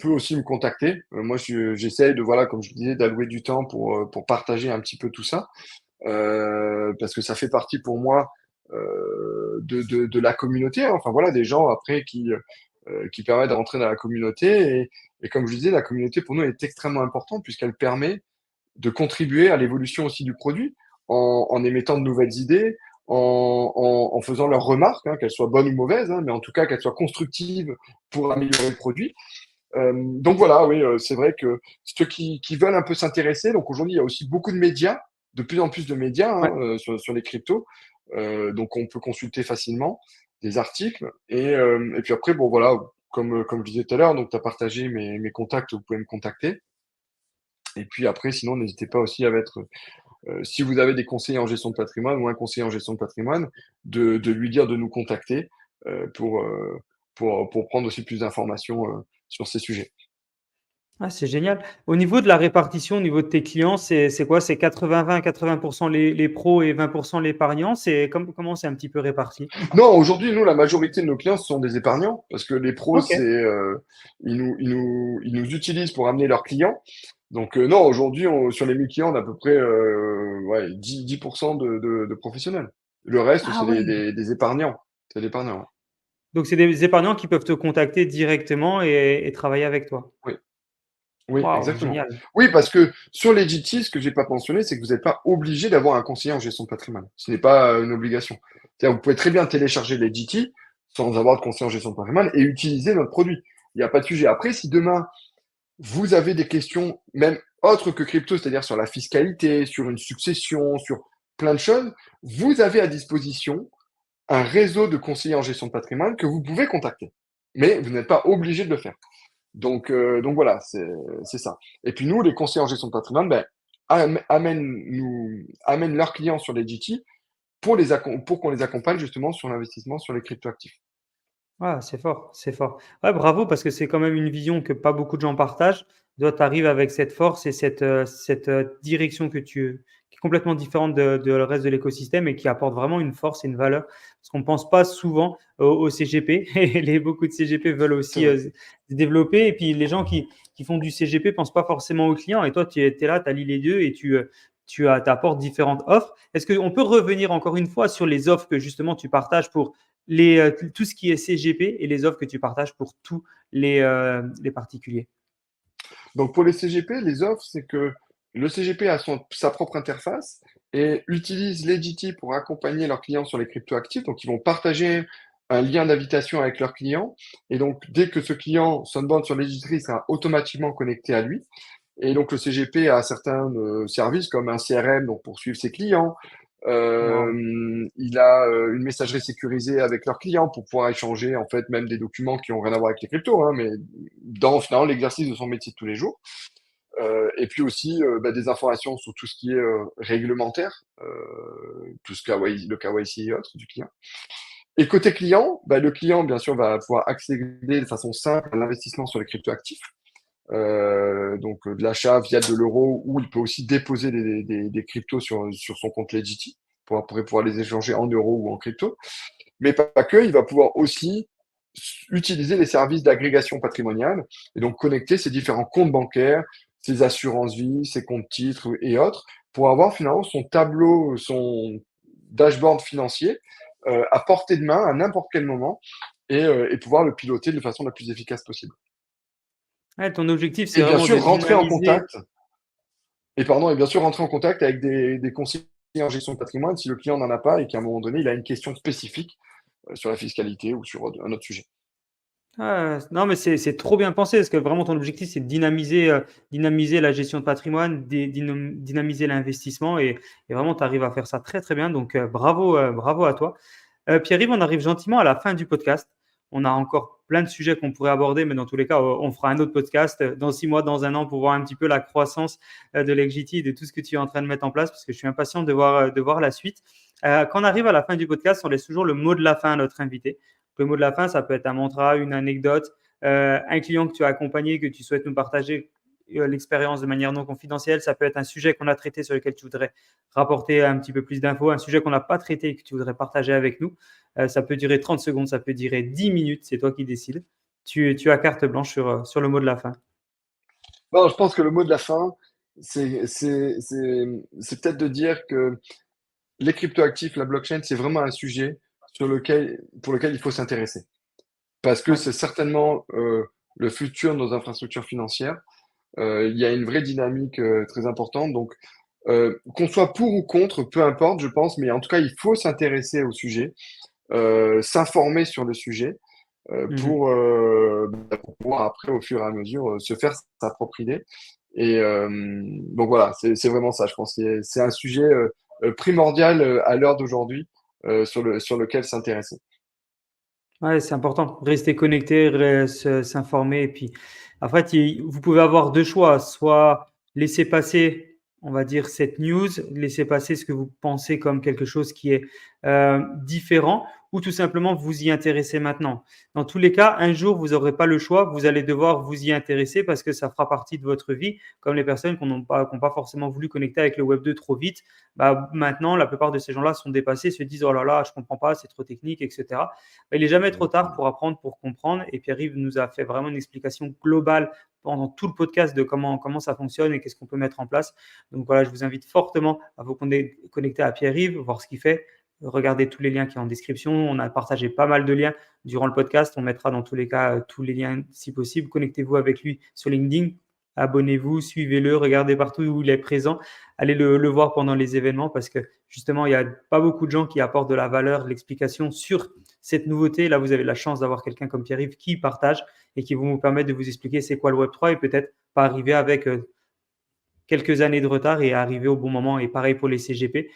peut aussi me contacter. Moi, j'essaye de, voilà, comme je disais, d'allouer du temps pour partager un petit peu tout ça. Parce que ça fait partie pour moi de la communauté, hein. Enfin voilà, des gens après qui permettent de rentrer dans la communauté. Et comme je disais, la communauté pour nous est extrêmement importante puisqu'elle permet de contribuer à l'évolution aussi du produit en émettant de nouvelles idées, en faisant leurs remarques, qu'elles soient bonnes ou mauvaises, mais en tout cas qu'elles soient constructives pour améliorer le produit. Donc voilà, oui, c'est vrai que ceux qui veulent un peu s'intéresser, donc aujourd'hui, il y a aussi beaucoup de médias, de plus en plus de médias Ouais. sur les cryptos. Donc on peut consulter facilement des articles. Et puis après, bon voilà, comme je disais tout à l'heure, donc tu as partagé mes contacts, vous pouvez me contacter. Et puis après, sinon, n'hésitez pas aussi à mettre, si vous avez des conseillers en gestion de patrimoine ou un conseiller en gestion de patrimoine, de lui dire de nous contacter euh, pour, euh, pour prendre aussi plus d'informations sur ces sujets. Ah, c'est génial. Au niveau de la répartition, au niveau de tes clients, c'est quoi? C'est 80-20, 80% les pros et 20% l'épargnant? Comment c'est un petit peu réparti? Non, aujourd'hui, nous, la majorité de nos clients, ce sont des épargnants, parce que les pros, Ok. ils nous utilisent pour amener leurs clients. Donc, non, aujourd'hui, sur les 1000 clients, on a à peu près ouais, 10% de professionnels. Le reste, Ah c'est ouais. des épargnants. C'est des épargnants. Donc, c'est des épargnants qui peuvent te contacter directement et travailler avec toi. Oui, oui, Waouh, exactement. génial. Oui, parce que sur les GT, ce que j'ai pas mentionné, c'est que vous n'êtes pas obligé d'avoir un conseiller en gestion de patrimoine. Ce n'est pas une obligation. C'est-à-dire, vous pouvez très bien télécharger les GT sans avoir de conseiller en gestion de patrimoine et utiliser notre produit. Il n'y a pas de sujet. Après, si demain, vous avez des questions, même autres que crypto, c'est-à-dire sur la fiscalité, sur une succession, sur plein de choses, vous avez à disposition un réseau de conseillers en gestion de patrimoine que vous pouvez contacter. Mais vous n'êtes pas obligé de le faire. Donc voilà, c'est ça. Et puis nous, les conseillers en gestion de patrimoine, ben, amènent leurs clients sur les GT pour qu'on les accompagne justement sur l'investissement sur les cryptoactifs. Ah, c'est fort, c'est fort. Ouais, bravo, parce que c'est quand même une vision que pas beaucoup de gens partagent. Toi, tu arrives avec cette force et cette direction qui est complètement différente de le reste de l'écosystème et qui apporte vraiment une force et une valeur. Parce qu'on ne pense pas souvent au CGP et beaucoup de CGP veulent C'est aussi vrai. se développer. Et puis les gens qui font du CGP ne pensent pas forcément aux clients. Et toi, tu es là, tu allies les deux et tu apportes différentes offres. Est-ce qu'on peut revenir encore une fois sur les offres que justement tu partages pour tout ce qui est CGP et les offres que tu partages pour tous les particuliers? Donc pour les CGP, les offres, c'est que le CGP a sa propre interface et utilise l'EDT pour accompagner leurs clients sur les cryptoactifs. Donc ils vont partager un lien d'invitation avec leurs clients. Et donc dès que ce client sonne sur l'EDT, il sera automatiquement connecté à lui. Et donc le CGP a certains services comme un CRM donc pour suivre ses clients. Wow. Il a une messagerie sécurisée avec leurs clients pour pouvoir échanger en fait même des documents qui ont rien à voir avec les cryptos, mais dans finalement l'exercice de son métier de tous les jours. Et puis aussi des informations sur tout ce qui est réglementaire, tout ce le KYC et autres du client. Et côté client, le client bien sûr va pouvoir accéder de façon simple à l'investissement sur les cryptoactifs. Donc de l'achat via de l'euro, ou il peut aussi déposer des cryptos sur son compte Legiti pour après pouvoir les échanger en euros ou en crypto. Mais pas que, il va pouvoir aussi utiliser les services d'agrégation patrimoniale et donc connecter ses différents comptes bancaires, ses assurances vie, ses comptes titres et autres pour avoir finalement son tableau, son dashboard financier à portée de main à n'importe quel moment et pouvoir le piloter de façon la plus efficace possible. Ouais, ton objectif, c'est Et bien vraiment de sûr, dynamiser. et bien sûr, rentrer en contact avec des conseillers en gestion de patrimoine si le client n'en a pas et qu'à un moment donné, il a une question spécifique sur la fiscalité ou sur un autre sujet. Ah, non, mais c'est trop bien pensé parce que vraiment ton objectif, c'est de dynamiser la gestion de patrimoine, dynamiser l'investissement et vraiment, tu arrives à faire ça très, très bien. Donc, bravo à toi. Pierre-Yves, on arrive gentiment à la fin du podcast. On a encore plein de sujets qu'on pourrait aborder, mais dans tous les cas, on fera un autre podcast dans 6 mois, dans un an, pour voir un petit peu la croissance de l'Exgiti et de tout ce que tu es en train de mettre en place, parce que je suis impatient de voir la suite. Quand on arrive à la fin du podcast, on laisse toujours le mot de la fin à notre invité. Le mot de la fin, ça peut être un mantra, une anecdote, un client que tu as accompagné, que tu souhaites nous partager l'expérience de manière non confidentielle. Ça peut être un sujet qu'on a traité sur lequel tu voudrais rapporter un petit peu plus d'infos, un sujet qu'on n'a pas traité et que tu voudrais partager avec nous. Ça peut durer 30 secondes, ça peut durer 10 minutes, c'est toi qui décides. Tu as carte blanche sur le mot de la fin. Bon, je pense que le mot de la fin, c'est peut-être de dire que les cryptoactifs, la blockchain, c'est vraiment un sujet pour lequel il faut s'intéresser. Parce que Ouais. c'est certainement le futur de nos infrastructures financières. Il y a une vraie dynamique très importante. Donc, qu'on soit pour ou contre, peu importe, je pense, mais en tout cas, il faut s'intéresser au sujet, s'informer sur le sujet Mhm. pour pouvoir après, au fur et à mesure, se faire sa propre idée. Et donc voilà, c'est vraiment ça. Je pense que c'est un sujet primordial à l'heure d'aujourd'hui sur lequel s'intéresser. Ouais, c'est important. Rester connecté, s'informer. Et puis, en fait, vous pouvez avoir deux choix. Soit laisser passer, on va dire, cette news, laisser passer ce que vous pensez comme quelque chose qui est différent, ou tout simplement vous y intéresser maintenant. Dans tous les cas, un jour, vous n'aurez pas le choix. Vous allez devoir vous y intéresser parce que ça fera partie de votre vie, comme les personnes qui n'ont pas forcément voulu connecter avec le Web 2 trop vite. Bah, maintenant, la plupart de ces gens-là sont dépassés, se disent, oh là là, je comprends pas, c'est trop technique, etc. Il n'est jamais trop tard pour apprendre, pour comprendre. Et Pierre-Yves nous a fait vraiment une explication globale pendant tout le podcast de comment ça fonctionne et qu'est-ce qu'on peut mettre en place. Donc voilà, je vous invite fortement à vous connecter à Pierre-Yves, voir ce qu'il fait. Regardez tous les liens qui sont en description. On a partagé pas mal de liens durant le podcast. On mettra dans tous les cas tous les liens si possible. Connectez-vous avec lui sur LinkedIn. Abonnez-vous, suivez-le, regardez partout où il est présent. Allez le voir pendant les événements parce que justement, il n'y a pas beaucoup de gens qui apportent de la valeur, de l'explication sur cette nouveauté. Là, vous avez la chance d'avoir quelqu'un comme Pierre-Yves qui partage et qui vous permettre de vous expliquer c'est quoi le Web3 et peut-être pas arriver avec quelques années de retard et arriver au bon moment. Et pareil pour les CGP.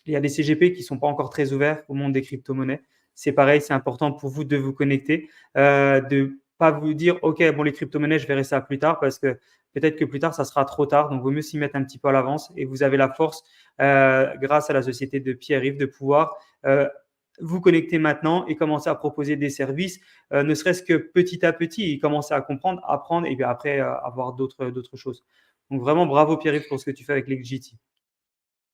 Il y a des CGP qui ne sont pas encore très ouverts au monde des crypto-monnaies. C'est pareil, c'est important pour vous de vous connecter, de pas vous dire, OK, bon, les crypto-monnaies, je verrai ça plus tard parce que peut-être que plus tard, ça sera trop tard. Donc, il vaut mieux s'y mettre un petit peu à l'avance. Et vous avez la force, grâce à la société de Pierre-Yves, de pouvoir vous connecter maintenant et commencer à proposer des services, ne serait-ce que petit à petit, et commencer à comprendre, apprendre et puis après, avoir d'autres choses. Donc vraiment, bravo Pierre-Yves pour ce que tu fais avec l'XGT.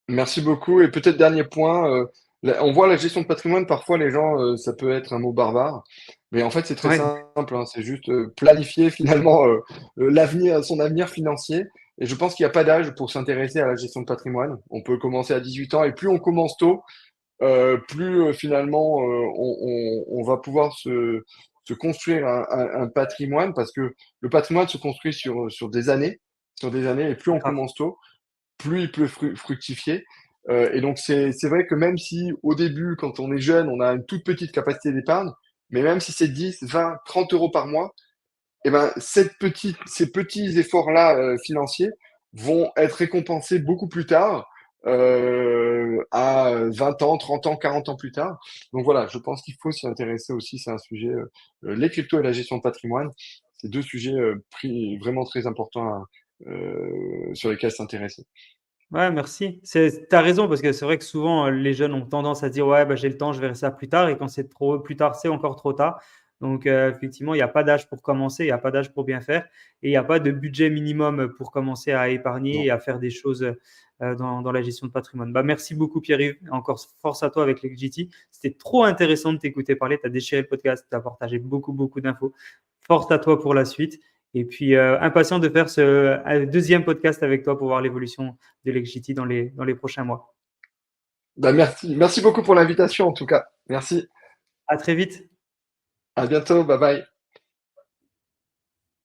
Merci beaucoup. Et peut-être dernier point, on voit la gestion de patrimoine, parfois les gens, ça peut être un mot barbare, mais en fait c'est très Ouais, simple, hein, c'est juste planifier finalement l'avenir, son avenir financier. Et je pense qu'il n'y a pas d'âge pour s'intéresser à la gestion de patrimoine. On peut commencer à 18 ans et plus on commence tôt, plus finalement on va pouvoir se construire un patrimoine parce que le patrimoine se construit sur des années et plus on grave. commence tôt, plus il peut fructifier. Et donc, c'est vrai que même si au début, quand on est jeune, on a une toute petite capacité d'épargne, mais même si c'est 10, 20, 30 euros par mois, et ben, ces petits efforts-là financiers vont être récompensés beaucoup plus tard, à 20 ans, 30 ans, 40 ans plus tard. Donc voilà, je pense qu'il faut s'y intéresser aussi. C'est un sujet, les cryptos et la gestion de patrimoine, c'est deux sujets vraiment très importants sur lesquels s'intéresser. Ouais, merci. Tu as raison parce que c'est vrai que souvent les jeunes ont tendance à dire ouais, bah, j'ai le temps, je verrai ça plus tard et quand c'est trop plus tard, c'est encore trop tard. Donc effectivement, il n'y a pas d'âge pour commencer, il n'y a pas d'âge pour bien faire et il n'y a pas de budget minimum pour commencer à épargner Non. et à faire des choses dans la gestion de patrimoine. Bah, merci beaucoup Pierre-Yves. Encore force à toi avec l'XGT. C'était trop intéressant de t'écouter parler. Tu as déchiré le podcast, tu as partagé beaucoup d'infos. Force à toi pour la suite. Et puis, impatient de faire ce deuxième podcast avec toi pour voir l'évolution de l'XGT dans les prochains mois. Bah, merci. Merci beaucoup pour l'invitation, en tout cas. Merci. À très vite. À bientôt. Bye bye.